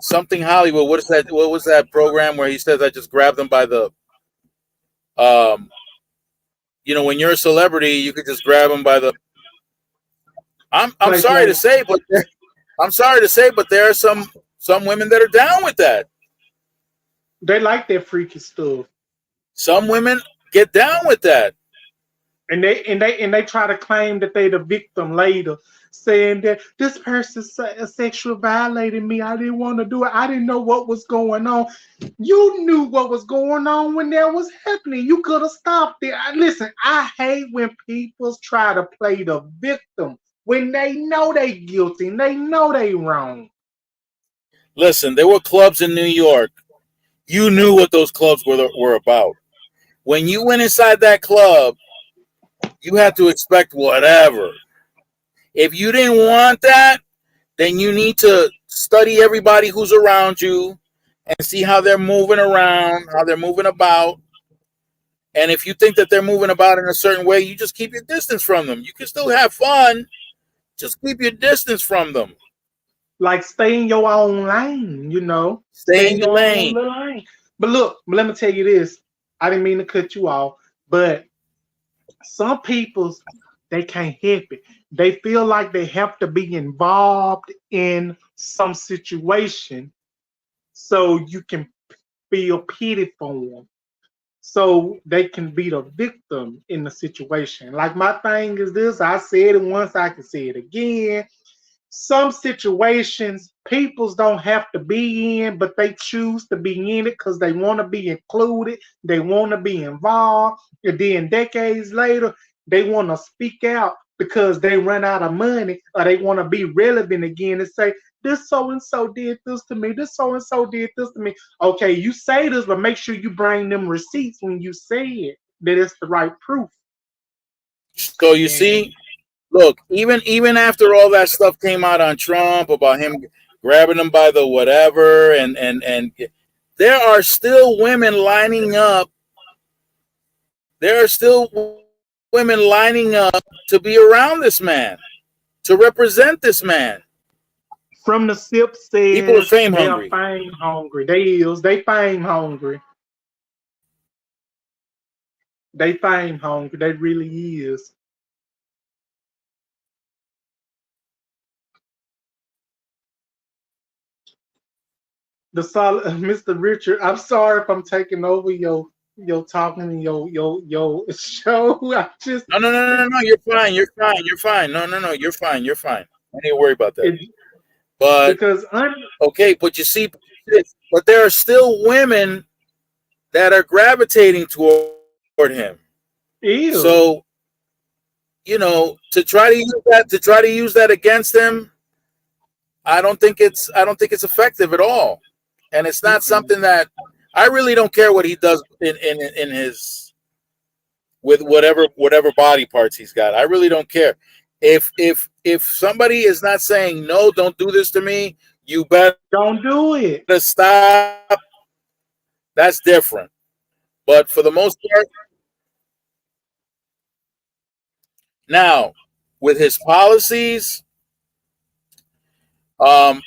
something Hollywood. What is that? What was that program where he says I just grabbed them by the um when you're a celebrity, you could just grab them by the. I'm Play, sorry to play. say, but there are some women that are down with that. They like that freaky stuff. Some women get down with that. And they try to claim that they the victim later, saying that this person sexual violated me. I didn't want to do it. I didn't know what was going on. You knew what was going on when that was happening. You could have stopped it. Listen, I hate when people try to play the victim when they know they guilty and they know they wrong. Listen, there were clubs in New York. You knew what those clubs were about. When you went inside that club, you had to expect whatever. If you didn't want that, then you need to study everybody who's around you and see how they're moving around, how they're moving about. And if you think that they're moving about in a certain way, you just keep your distance from them. You can still have fun, just keep your distance from them. Like stay in your own lane. Stay Stay in in your your own lane. little lane. But look, let me tell you this. I didn't mean to cut you off, but some people they can't help it. They feel like they have to be involved in some situation so you can feel pity for them. So they can be the victim in the situation. Like my thing is this, I said it once, I can say it again. Some situations peoples don't have to be in, but they choose to be in it because they want to be included, they want to be involved, and then decades later they want to speak out because they run out of money or they want to be relevant again and say this so and so did this to me, this so and so did this to me. Okay, you say this, but make sure you bring them receipts when you say it, that it's the right proof. So you And see, look, even after all that stuff came out on Trump about him grabbing them by the whatever, and there are still women lining up. There are still women lining up to be around this man, to represent this man. from the SIP People are says fame they are hungry. fame hungry. They fame hungry. They fame hungry. They really is. The solid Mr. Richard. I'm sorry if I'm taking over your talking and your show. I just No. You're fine. You're fine. You're fine. No. You're fine. You're fine. Don't need to worry about that. it, But because okay, but you see, but there are still women that are gravitating toward him. ew. So to try to use that against him, I don't think it's effective at all, and it's not Mm-mm. something that I really don't care what he does in his with whatever body parts he's got. I really don't care. If somebody is not saying no, don't do this to me, you better Don't do it. stop. That's different. But for the most part, now with his policies, um,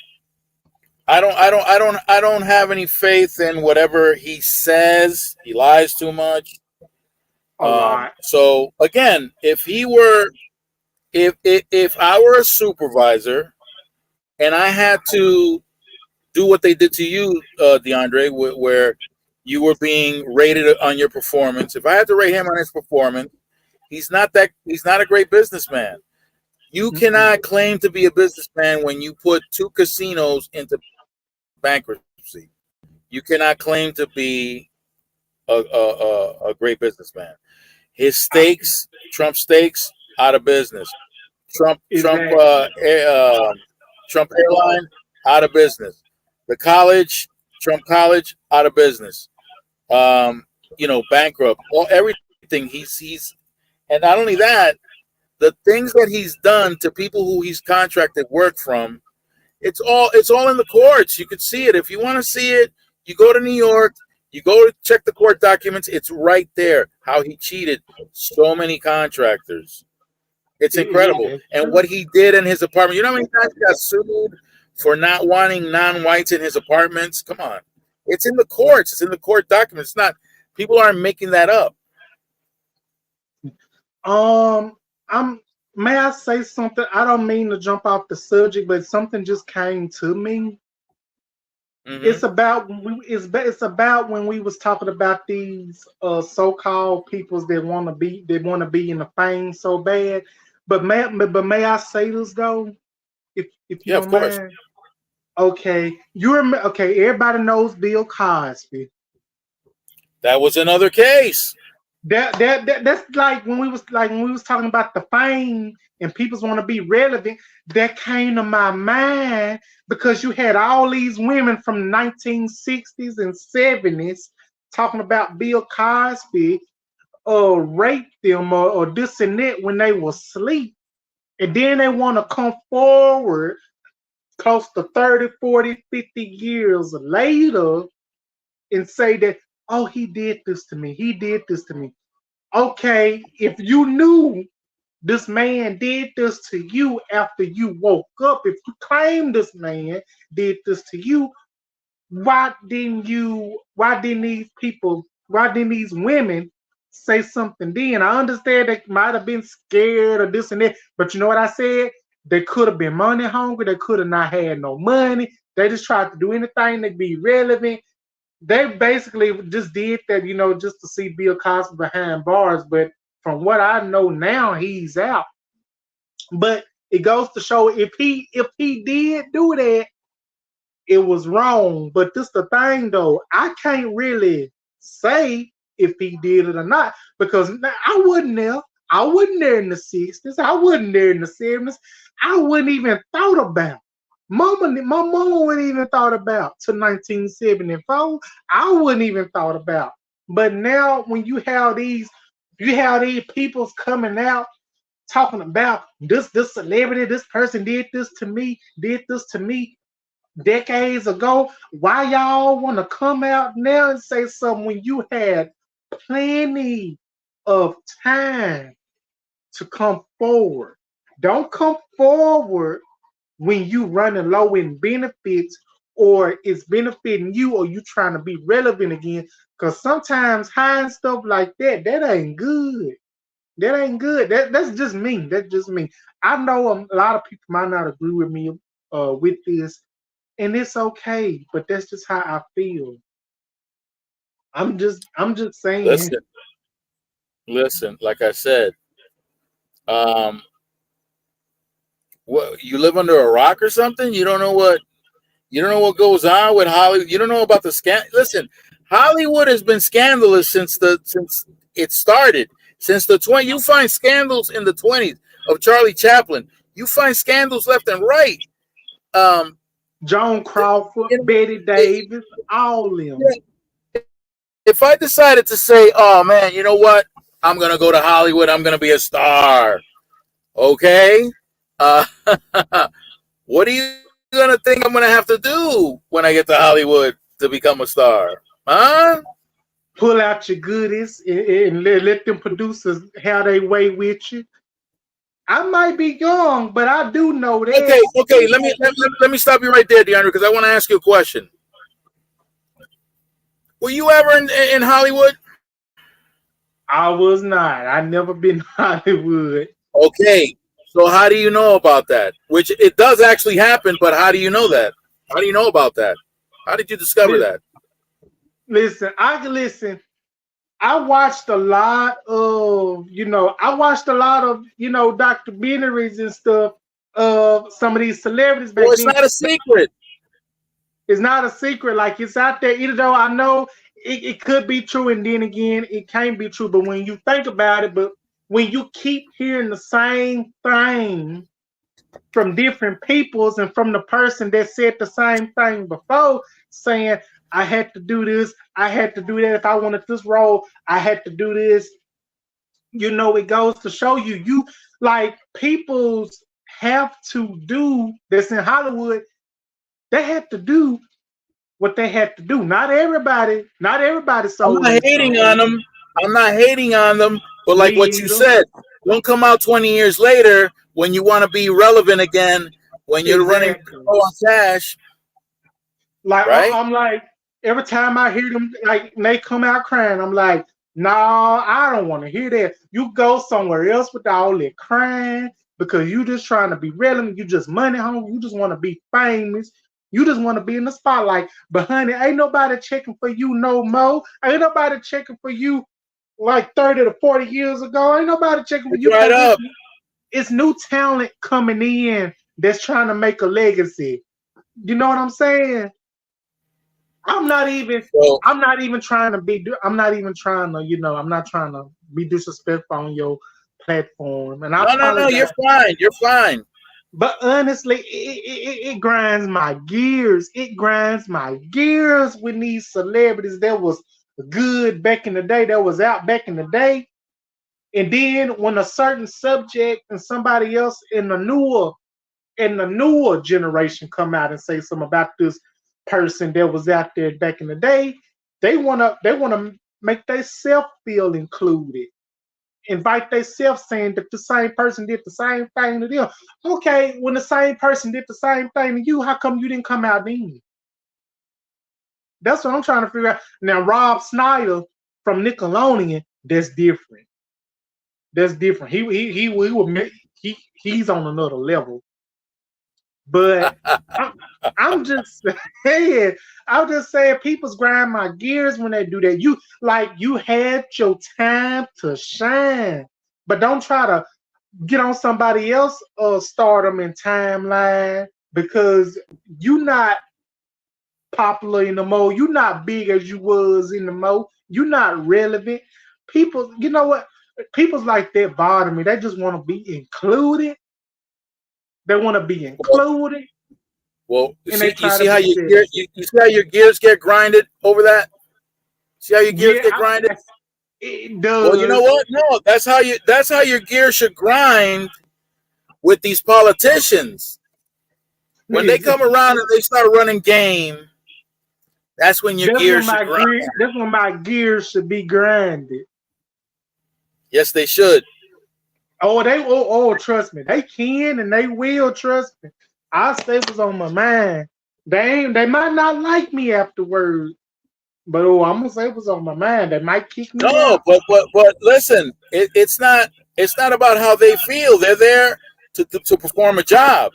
I don't have any faith in whatever he says. He lies too much. A lot. So again, if I were a supervisor and I had to do what they did to you, DeAndre, where you were being rated on your performance. If I had to rate him on his performance, he's not a great businessman. You cannot claim to be a businessman when you put 2 casinos into bankruptcy. You cannot claim to be a great businessman. His steaks, Trump steaks, out of business. Trump Exactly. Trump airline, out of business. The college, Trump college, out of business. Bankrupt. Everything he's and not only that, the things that he's done to people who he's contracted work from, it's all in the courts. You could see it. If you want to see it, you go to New York, you go to check the court documents, it's right there how he cheated so many contractors. It's incredible. And what he did in his apartment. You know how many times he got sued for not wanting non-whites in his apartments? Come on. It's in the courts. It's in the court documents. It's not, people aren't making that up. I'm may I say something? I don't mean to jump off the subject, but something just came to me. Mhm. It's about when we was talking about these so-called peoples that want to be in the fame so bad. But may I say this though, if you Yeah, of don't course. mind? Okay, okay. Everybody knows Bill Cosby. That was another case. That's like when we was talking about the fame and people want to be relevant. That came to my mind because you had all these women from the 1960s and 70s talking about Bill Cosby raped them or this and that when they were asleep. And then they want to come forward close to 30, 40, 50 years later and say that, oh, he did this to me. He did this to me. Okay, if you knew this man did this to you after you woke up, if you claim this man did this to you, why didn't these women say something then? I understand they might have been scared or this and that, but you know what I said? They could have been money hungry, they could have not had no money. They just tried to do anything to be relevant. They basically just did that, just to see Bill Cosby behind bars. But from what I know now, he's out. But it goes to show if he did do that, it was wrong. But this the thing though, I can't really say if he did it or not because I wasn't there. I wasn't there in the 60s. I wasn't there in the 70s. I wouldn't even thought about. My mama wouldn't even thought about to 1974. I wouldn't even thought about. But now when you have these peoples coming out talking about this celebrity, this person did this to me decades ago. Why y'all want to come out now and say something when you had plenty of time to come forward? Don't come forward when you running low in benefits or it's benefiting you or you trying to be relevant again. Because sometimes hiding stuff like that ain't good. That ain't good. That's just me. That's just me. I know a lot of people might not agree with me with this, and it's okay. But that's just how I feel. I'm just saying. Listen. Like I said, um, what, you live under a rock or something? You don't know what goes on with Hollywood. You don't know about the Listen, Hollywood has been scandalous since it started. Since the 20s, you find scandals in the 20s of Charlie Chaplin. You find scandals left and right. Joan Crawford, Betty Davis, all them. If I decided to say, "Oh man, you know what? I'm gonna go to Hollywood. I'm gonna be a star." Okay, what are you gonna think I'm gonna have to do when I get to Hollywood to become a star? Huh? Pull out your goodies and let them producers have their way with you. I might be young, but I do know that. Okay. Let me stop you right there, DeAndre, because I want to ask you a question. Were you ever in Hollywood? I was not. I never been to Hollywood. Okay, so how do you know about that? Which it does actually happen, but how do you know that? How do you know about that? How did you discover that? Listen, I can listen. I watched a lot of, documentaries and stuff of some of these celebrities Well, back it's then. not a secret. It's not a secret, like it's out there, even though I know it could be true, and then again, it can't be true. But when you think about it, but when you keep hearing the same thing from different peoples and from the person that said the same thing before, saying, I had to do this, I had to do that. If I wanted this role, I had to do this. It goes to show you like people's have to do that's in Hollywood, they have to do what they had to do. Not everybody I'm sold not their hating on soul. them. I'm not hating on them. But like Me what you either. said, don't come out 20 years later when you want to be relevant again, when you're running Exactly. low on cash, Like right? I'm like, every time I hear them, like they come out crying, I'm like, no, I don't want to hear that. You go somewhere else with all that crying because you just trying to be relevant. You just money hungry. You just want to be famous. You just want to be in the spotlight. But honey, ain't nobody checking for you no more. Ain't nobody checking for you like 30 to 40 years ago. Ain't nobody checking for It's you right because it's up. it's new talent coming in that's trying to make a legacy. You know what I'm saying? I'm not even So I'm not even trying to be I'm not even trying to, I'm not trying to be disrespectful on your platform. And I no, you're apologize. fine. You're fine. But honestly, it grinds my gears. It grinds my gears with these celebrities that was good back in the day, that was out back in the day. And then when a certain subject and somebody else in the newer generation come out and say something about this person that was out there back in the day, they wanna make themselves feel included, invite themselves, saying that the same person did the same thing to them. Okay, when the same person did the same thing to you, how come you didn't come out then? That's what I'm trying to figure out. Now, Rob Snyder from Nickelodeon, that's different. That's different. He's on another level. But I'm, I'm just saying, I'm just saying, people's grind my gears when they do that. You had your time to shine, but don't try to get on somebody else stardom and timeline because you not popular in the mo. You not big as you was in the mo. You not relevant. People, you know what? People's like that bother me. They just want to be included. They want to be Well, included, well, and they you try see to how be selfish. you see how your gears get grinded over that? See how your gears Yeah, get grinded? it Well, you know does. what? No, that's how your gears should grind with these politicians. When they come around and they start running game, that's when your gears should grind. That's when my gears should be grinded. Yes, they should. Trust me, they can and they will, trust me. I say what's on my mind. They might not like me afterwards, but I'm gonna say what's on my mind. They might kick me No, out. but listen, it's not about how they feel. They're there to perform a job,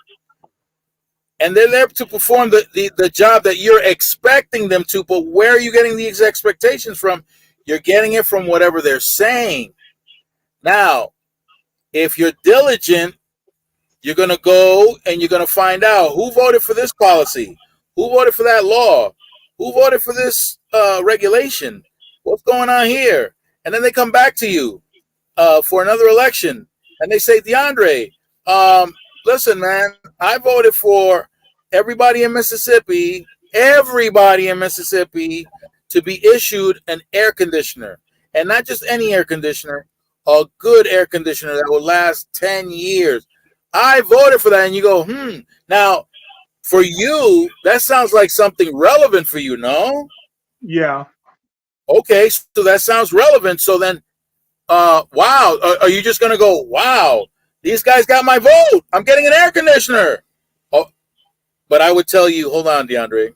and they're there to perform the job that you're expecting them to. But where are you getting these expectations from? You're getting it from whatever they're saying. Now, if you're diligent, you're going to go and you're going to find out who voted for this policy, who voted for that law, who voted for this regulation, what's going on here. And then they come back to you for another election and they say, DeAndre, listen, man, I voted for everybody in Mississippi to be issued an air conditioner. And not just any air conditioner, a good air conditioner that will last 10 years. I voted for that. And you go, Now, for you, that sounds like something relevant for you, no? Yeah. Okay, so that sounds relevant. So then, wow, are you just going to go, wow, these guys got my vote. I'm getting an air conditioner. Oh, but I would tell you, hold on, DeAndre.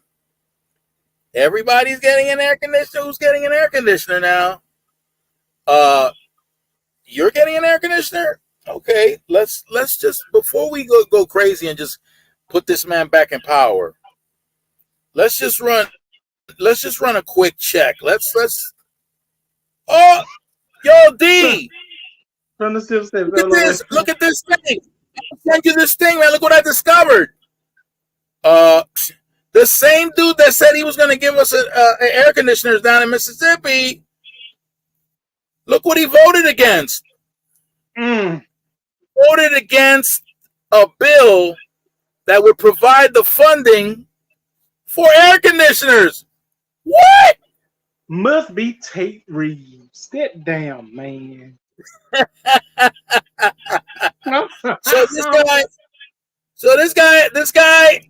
Everybody's getting an air conditioner. Who's getting an air conditioner now? You're getting an air conditioner? Okay, let's just before we go crazy and just put this man back in power. Let's just run a quick check. Oh, yo, D, From the Sip Set look at Fella. this. Look at this thing. I'll send you this thing, man. Look what I discovered. The same dude that said he was going to give us air conditioners down in Mississippi. Look what he voted against. Voted against a bill that would provide the funding for air conditioners. What? Must be Tate Reeves. That damn man. So this guy,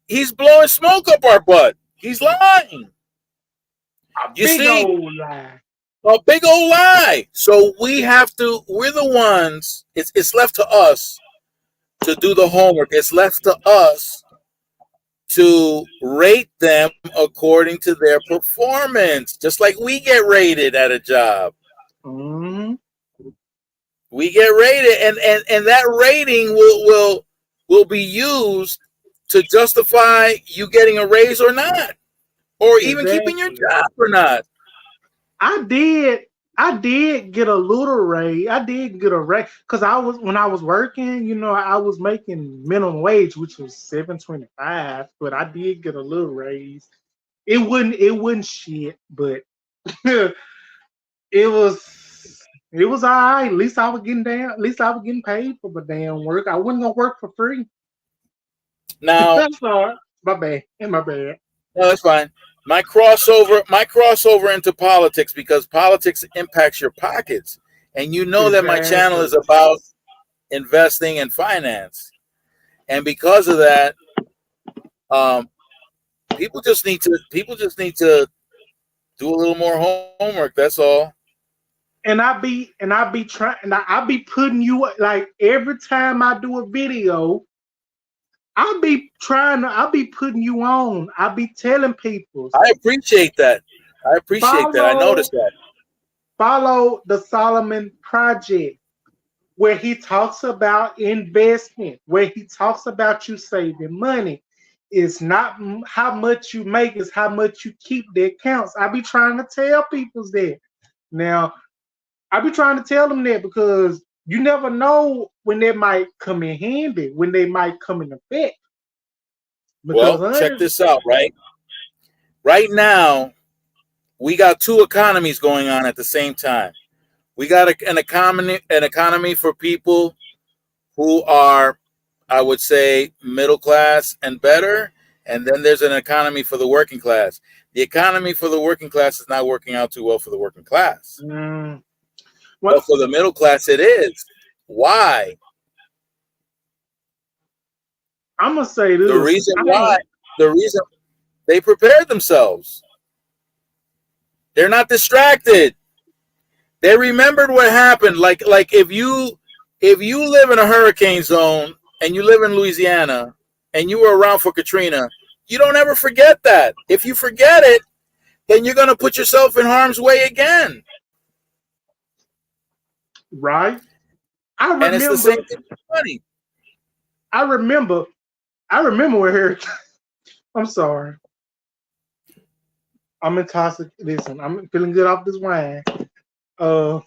he's blowing smoke up our butt. He's lying. You big see, old lie. a big old lie. So we're the ones, it's left to us to do the homework. It's left to us to rate them according to their performance, just like we get rated at a job. Mm-hmm. We get rated, and that rating will be used to justify you getting a raise or not, or even keeping your job or not. I did get a little raise. I did get a raise because when I was working, you know, I was making minimum wage, which was $7.25, but I did get a little raise. It wasn't shit, but it was all right. At least I was getting paid for my damn work. I wasn't gonna work for free. Now, That's all right. My bad. no, that's fine. My crossover into politics, because politics impacts your pockets, and you know that my channel is about investing and finance, and because of that, people just need to do a little more homework. That's all. And I be putting you, like, every time I do a video, I'll be putting you on. I'll be telling people. I appreciate that. I noticed that. Follow the Solomon Project, where he talks about investment, where he talks about you saving money. It's not how much you make, it's how much you keep that counts. I be trying to tell people that. Now, I be trying to tell them that because you never know when they might come in handy, when they might come in effect. Well, check this out, right? Right now, we got two economies going on at the same time. We got an economy for people who are, I would say, middle class and better, and then there's an economy for the working class. The economy for the working class is not working out too well for the working class. But for the middle class, it is. Why? I'm gonna say this. The reason they prepared themselves. They're not distracted. They remembered what happened. Like if you live in a hurricane zone and you live in Louisiana and you were around for Katrina, you don't ever forget that. If you forget it, then you're gonna put yourself in harm's way again. Right. And it's the same thing with money. I remember where hurricane. I'm sorry. I'm intoxicated. Listen, I'm feeling good off this wine. I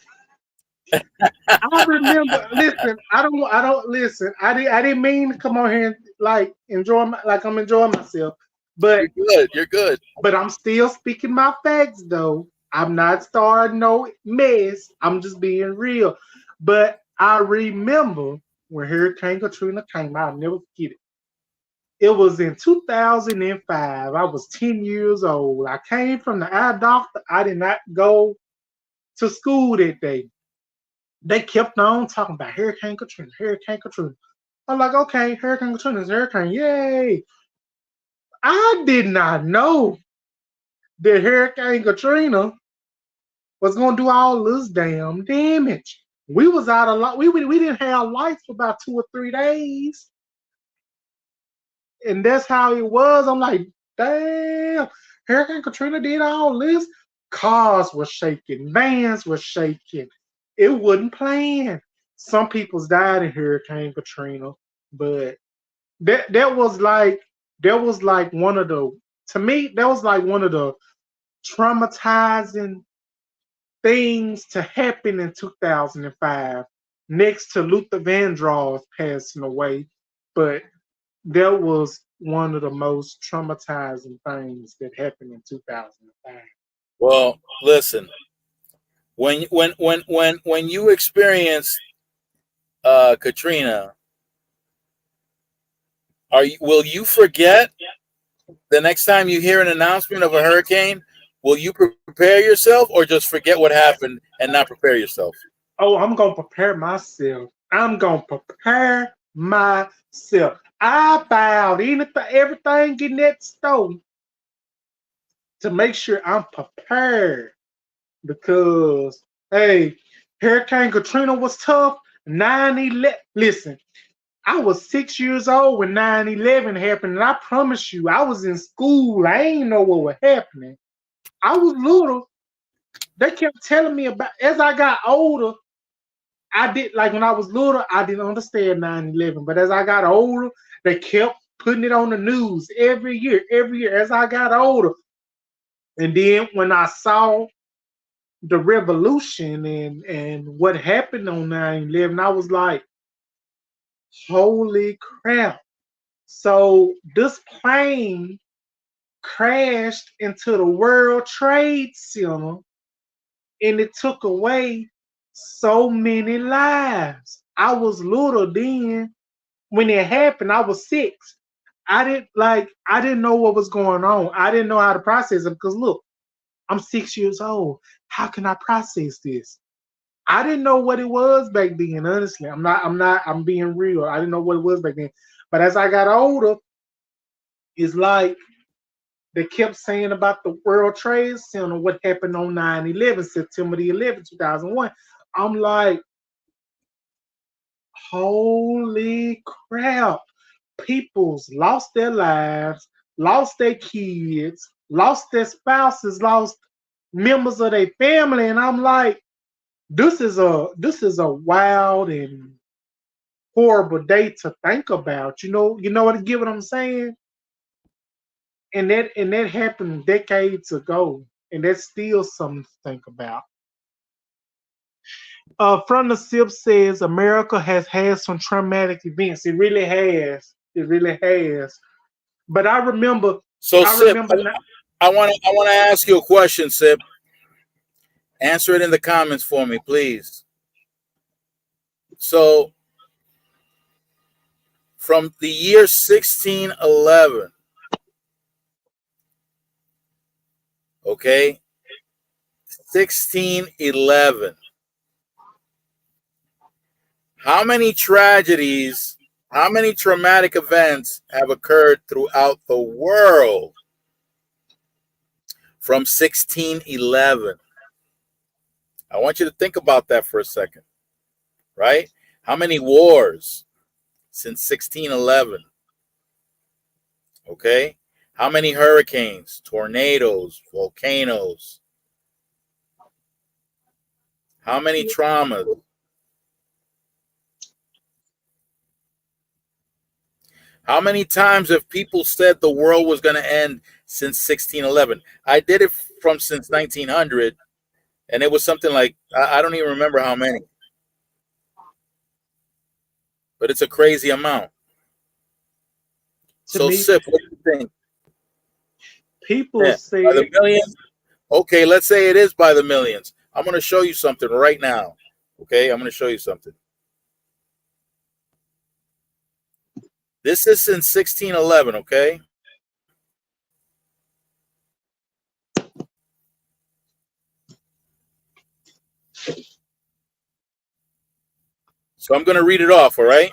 remember. Listen, I don't listen. I didn't mean to come on here and like I'm enjoying myself. But you're good. But I'm still speaking my facts though. I'm not starting no mess. I'm just being real. But I remember when Hurricane Katrina came out. I'll never forget it. It was in 2005. I was 10 years old. I came from the eye doctor. I did not go to school that day. They kept on talking about Hurricane Katrina, Hurricane Katrina. I'm like, okay, Hurricane Katrina is a hurricane. Yay. I did not know that Hurricane Katrina was going to do all this damn damage. We was out of light. We didn't have lights for about 2 or 3 days. And that's how it was. I'm like, damn, Hurricane Katrina did all this. Cars were shaking, vans were shaking. It wasn't planned. Some people's died in Hurricane Katrina, but that was like one of the, to me, that was like one of the traumatizing things to happen in 2005 next to Luther Vandross passing away, but that was one of the most traumatizing things that happened in 2005. Well, listen, when you experience Katrina, will you forget the next time you hear an announcement of a hurricane? Will you prepare yourself, or just forget what happened and not prepare yourself? Oh, I'm gonna prepare myself. I'm gonna prepare myself. I bowed anything, everything in that store to make sure I'm prepared because hey, Hurricane Katrina was tough. 9/11. Listen, I was 6 years old when 9/11 happened, and I promise you, I was in school. I ain't know what was happening. I was little. They kept telling me about. As I got older, I did like when I was little, I didn't understand 9/11. But as I got older, they kept putting it on the news every year, every year. As I got older, and then when I saw the revolution and what happened on 9/11, I was like, holy crap. So this plane crashed into the World Trade Center and it took away so many lives. I was little then when it happened. I was 6. I didn't know what was going on. I didn't know how to process it because look, I'm 6 years old. How can I process this? I didn't know what it was back then, honestly. I'm being real. I didn't know what it was back then. But as I got older, it's like they kept saying about the World Trade Center, what happened on 9/11, September the 11th, 2001. I'm like, holy crap. People's lost their lives, lost their kids, lost their spouses, lost members of their family. And I'm like, this is a wild and horrible day to think about. You know what? Get what I'm saying? And that happened decades ago, and that's still something to think about. From the SIP says America has had some traumatic events. It really has. It really has. But I remember. So, I Sip, remember. Not, I want to ask you a question, Sip. Answer it in the comments for me, please. So, from the year 1611, okay, 1611. How many tragedies, how many traumatic events have occurred throughout the world from 1611? I want you to think about that for a second, right? How many wars since 1611? Okay? How many hurricanes, tornadoes, volcanoes? How many traumas? How many times have people said the world was going to end since 1611? I did it from since 1900, and it was something like, I don't even remember how many, but it's a crazy amount. to So, me, Sip, what do you think? people Yeah, by the say millions? Okay, let's say it is by the millions. I'm going to show you something right now. Okay, I'm going to show you something. This is in 1611, okay? So I'm going to read it off, all right?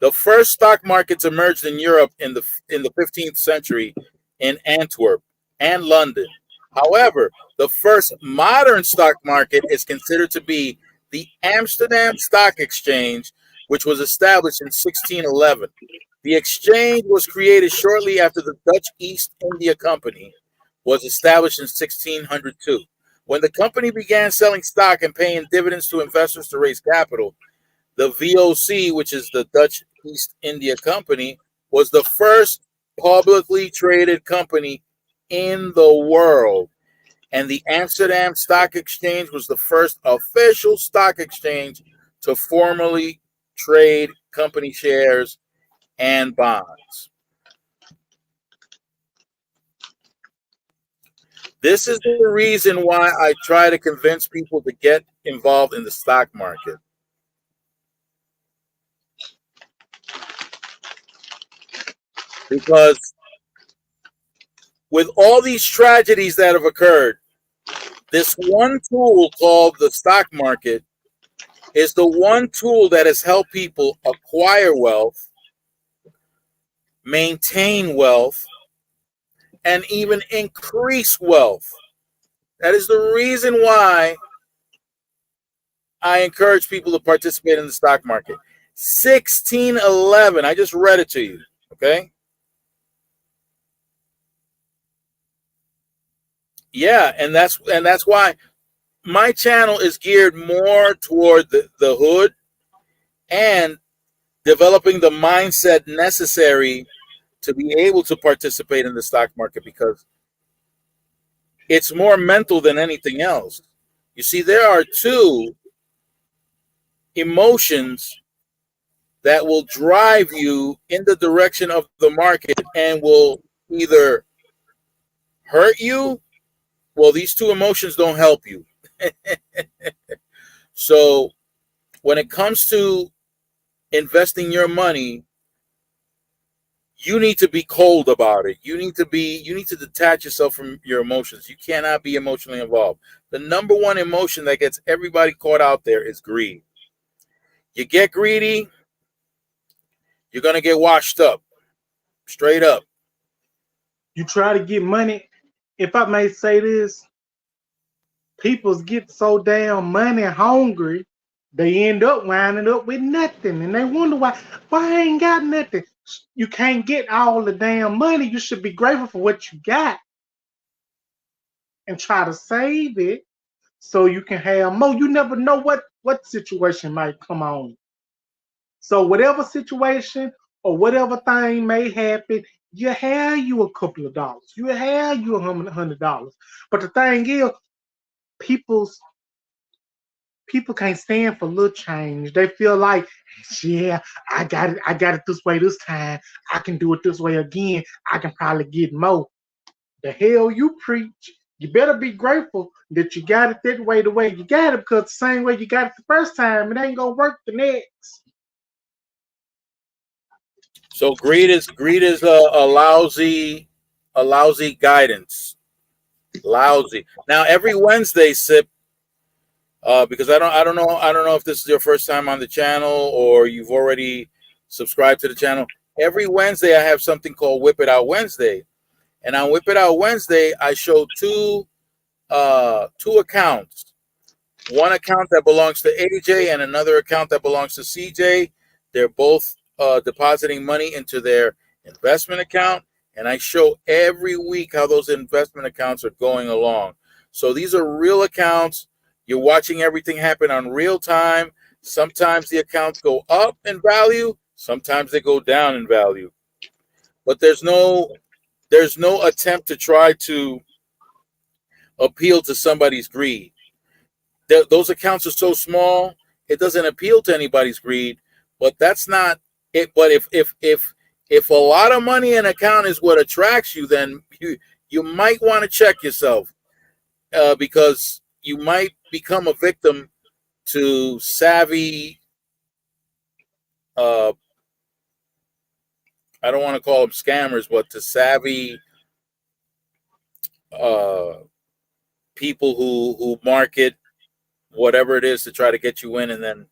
The first stock markets emerged in Europe in the 15th century in Antwerp and London. However, the first modern stock market is considered to be the Amsterdam Stock Exchange, which was established in 1611. The exchange was created shortly after the Dutch East India Company was established in 1602. When the company began selling stock and paying dividends to investors to raise capital, the VOC, which is the Dutch East India Company, was the first publicly traded company in the world. And the Amsterdam Stock Exchange was the first official stock exchange to formally trade company shares and bonds. This is the reason why I try to convince people to get involved in the stock market. Because with all these tragedies that have occurred, this one tool called the stock market is the one tool that has helped people acquire wealth, maintain wealth, and even increase wealth. That is the reason why I encourage people to participate in the stock market. 1611, I just read it to you, okay? Yeah, and that's why my channel is geared more toward the hood and developing the mindset necessary to be able to participate in the stock market, because it's more mental than anything else. You see, there are two emotions that will drive you in the direction of the market and will either hurt you. Well, these two emotions don't help you. So when it comes to investing your money, you need to be cold about it. You need to detach yourself from your emotions. You cannot be emotionally involved. The number one emotion that gets everybody caught out there is greed. You get greedy, you're going to get washed up, straight up. You try to get money. If I may say this, people get so damn money hungry, they end up winding up with nothing, and they wonder why I ain't got nothing. You can't get all the damn money. You should be grateful for what you got and try to save it so you can have more. You never know what situation might come on. So whatever situation or whatever thing may happen, you have you a couple of dollars. You have you $100. But the thing is, people can't stand for little change. They feel like, yeah, I got it this way this time. I can do it this way again. I can probably get more. The hell you preach. You better be grateful that you got it that way, the way you got it, because the same way you got it the first time, it ain't gonna work the next. So greed is a lousy guidance. Lousy. Now every Wednesday, Sip, because I don't know if this is your first time on the channel or you've already subscribed to the channel. Every Wednesday I have something called Whip It Out Wednesday, and on Whip It Out Wednesday I show two accounts. One account that belongs to AJ and another account that belongs to CJ. They're both depositing money into their investment account, and I show every week how those investment accounts are going along. So these are real accounts. You're watching everything happen on real time. Sometimes the accounts go up in value, sometimes they go down in value. But there's no attempt to try to appeal to somebody's greed. Those accounts are so small, it doesn't appeal to anybody's greed. But that's not it. But if a lot of money in an account is what attracts you, then you might want to check yourself, because you might become a victim to savvy. I don't want to call them scammers, but to savvy people who market whatever it is to try to get you in, and then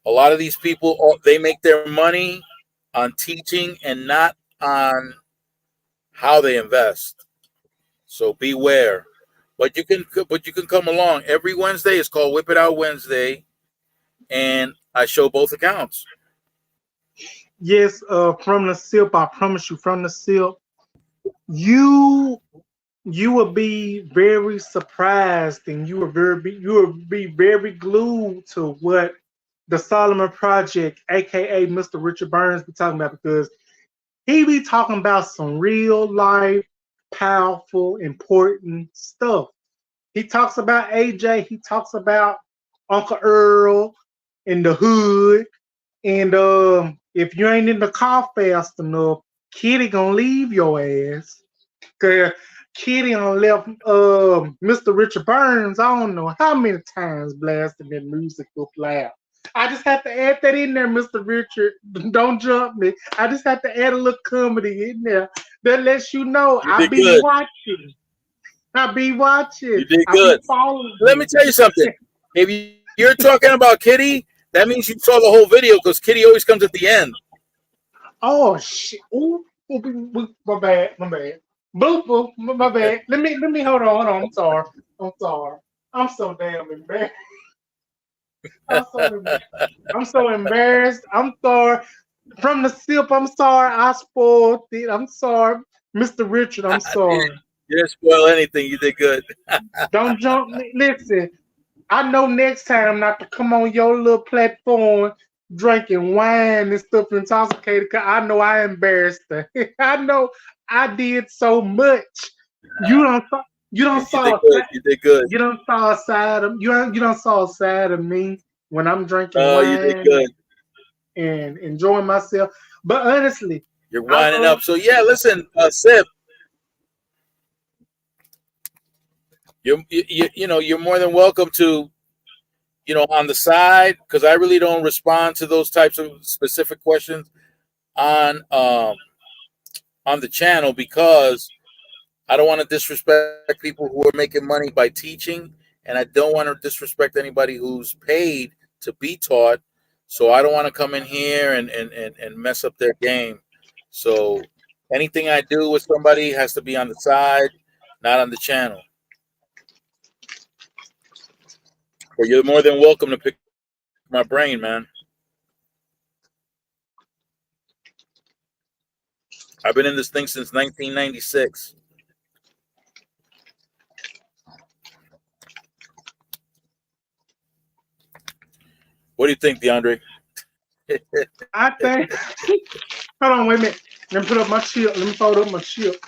a lot of these people, they make their money on teaching and not on how they invest. So beware. But you can come along every Wednesday. It's called Whip It Out Wednesday, and I show both accounts. Yes, from the SIP, I promise you, from the SIP, you will be very surprised, and you will be very glued to what the Solomon Project, aka Mr. Richard Burns, be talking about, because he be talking about some real life powerful, important stuff. He talks about AJ. He talks about Uncle Earl in the hood. And if you ain't in the car fast enough, Kitty gonna leave your ass. Cause Kitty on left Mr. Richard Burns. I don't know how many times blasting that music up loud. I just have to add that in there, Mr. Richard. Don't jump me. I just have to add a little comedy in there that lets you know You I did be good. watching. I be watching. You did I good. be following. Let me tell you something. If you're talking about Kitty, that means you saw the whole video because Kitty always comes at the end. Oh shit! Ooh, my bad, my bad. Boop, boop, my bad. Let me hold on. I'm sorry. I'm sorry. I'm so damn embarrassed. I'm so embarrassed. I'm sorry. From the sip, I'm sorry. I spoiled it. I'm sorry, Mr. Richard. I'm sorry. You didn't spoil anything. You did good. Don't jump me. Listen, I know next time not to come on your little platform drinking wine and stuff intoxicated because I know I embarrassed her. I know I did so much. You don't you don't You did saw good. You did good. you don't saw a side of you don't saw a side of me when I'm drinking Oh, you did wine good. and enjoying myself. But honestly, You're winding up. So yeah, listen, Sip. You're more than welcome to, on the side, because I really don't respond to those types of specific questions on the channel because I don't want to disrespect people who are making money by teaching, and I don't want to disrespect anybody who's paid to be taught. So I don't want to come in here and mess up their game. So anything I do with somebody has to be on the side, not on the channel. But you're more than welcome to pick my brain, man. I've been in this thing since 1996. What do you think, DeAndre? I think hold on, wait a minute. Let me put up my chip. Let me fold up my chip.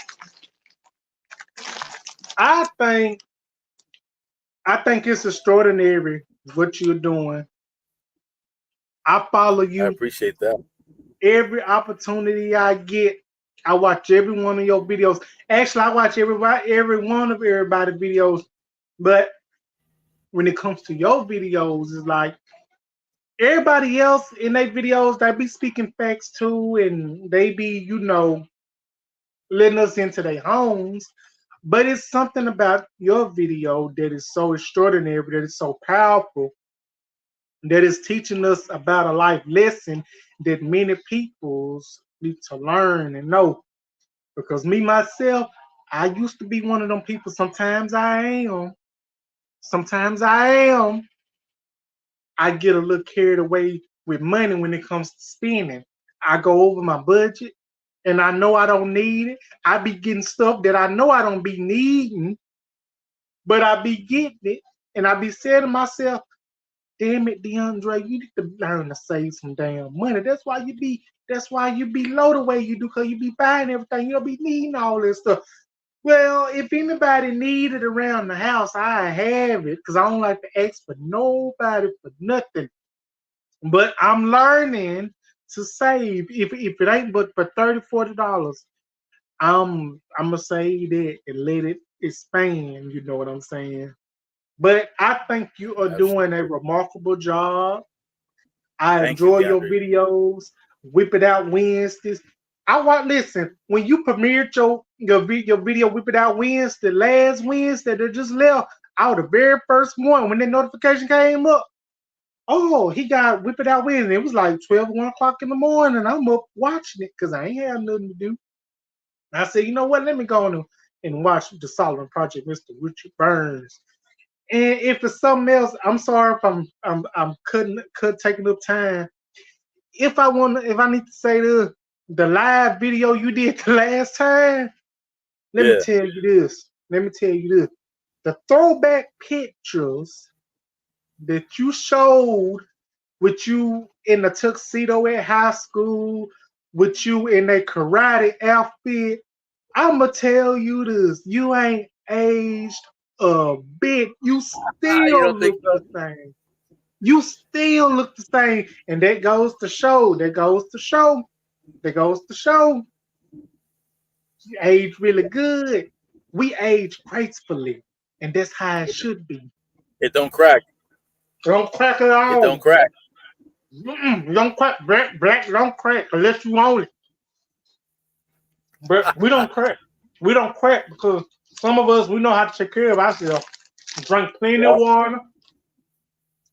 I think it's extraordinary what you're doing. I follow I you appreciate that. every opportunity I get. I watch every one of your videos. Actually, I watch every one of everybody's videos. But when it comes to your videos, it's like everybody else in their videos, they be speaking facts too, and they be, letting us into their homes. But it's something about your video that is so extraordinary, that is so powerful, that is teaching us about a life lesson that many peoples need to learn and know. Because me myself, I used to be one of them people. Sometimes I am. Sometimes I am. I get a little carried away with money when it comes to spending. I go over my budget and I know I don't need it. I be getting stuff that I know I don't be needing, but I be getting it. And I be saying to myself, damn it, DeAndre, you need to learn to save some damn money. That's why you be low the way you do, because you be buying everything. You don't be needing all this stuff. Well, if anybody need it around the house, I have it, because I don't like to ask for nobody for nothing. But I'm learning to save. If it ain't but for $30, $40, I'm gonna save that and let it expand. You know what I'm saying? But I think you are doing a Absolutely. remarkable job. I Thank you, enjoy your DeAndre. videos. Whip It Out Wednesdays. I want listen when you premiered your video Whip It Out Wednesday last Wednesday that just left. I was the very first one when that notification came up. Oh, he got Whip It Out Wednesday. It was like 12, 1 o'clock in the morning. I'm up watching it because I ain't had nothing to do. And I said, you know what? Let me go on and watch the Solomon Project, Mr. Richard Burns. And if it's something else, I'm sorry if I'm taking up time. If I need to say the live video you did the last time, let me Yeah. tell you this. Let me tell you this. The throwback pictures that you showed with you in the tuxedo at high school, with you in a karate outfit, I'ma tell you this. You ain't aged a bit. You You still don't think look so? the same. You still look the same. And that goes to show. That goes to show. That goes to show. You age really good. We age gracefully. And that's how it should be. It don't crack. Don't crack at It don't all. crack. Don't crack. Black don't crack unless you want it. But we don't crack. We don't crack because some of us, we know how to take care of ourselves. Drink plenty of Yeah. water,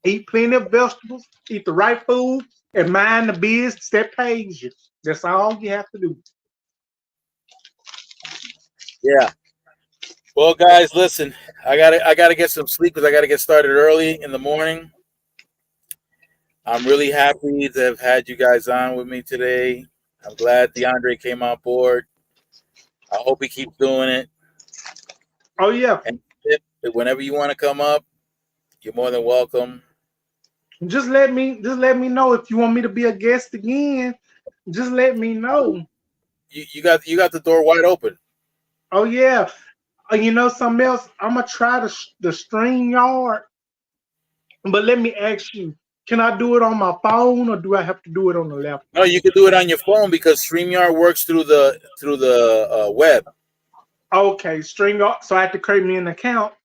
eat plenty of vegetables, eat the right food, and mind the business that pays you. That's all you have to do. Yeah. Well, guys, listen. I gotta get some sleep because I gotta get started early in the morning. I'm really happy to have had you guys on with me today. I'm glad DeAndre came on board. I hope he keeps doing it. Oh yeah. And whenever you want to come up, you're more than welcome. Just let me know if you want me to be a guest again. Just let me know. You got the door wide open. Oh yeah. You know something else? I'm gonna try the StreamYard, but let me ask you: can I do it on my phone, or do I have to do it on the No, laptop? you can do it on your phone because StreamYard works through the web. Okay, StreamYard. So I have to create me an account.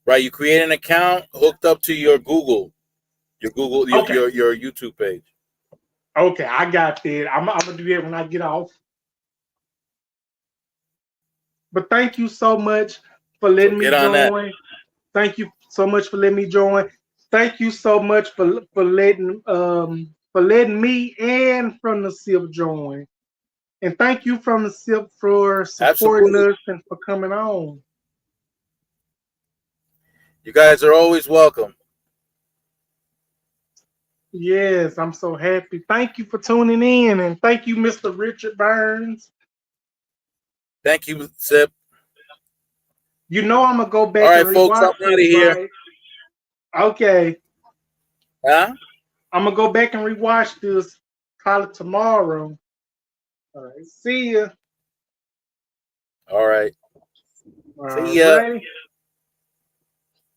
Right? You create an account hooked up to your Google, Okay, your YouTube page. okay, I got that. I'm gonna do that when I get off. But thank you so much for So letting me get on that. join. Thank you so much for letting me join. Thank you so much for letting me and from the SIP join. And thank you from the SIP for supporting Absolutely. us and for coming on. You guys are always welcome. Yes, I'm so happy. Thank you for tuning in, and thank you, Mr. Richard Burns. Thank you, Sip. You know I'm gonna go All back and right, folks, I'm rewatch out of this, here. right? Okay, Huh? I'm gonna go back and rewatch this probably tomorrow. All right, see ya. All right. All See ya. right.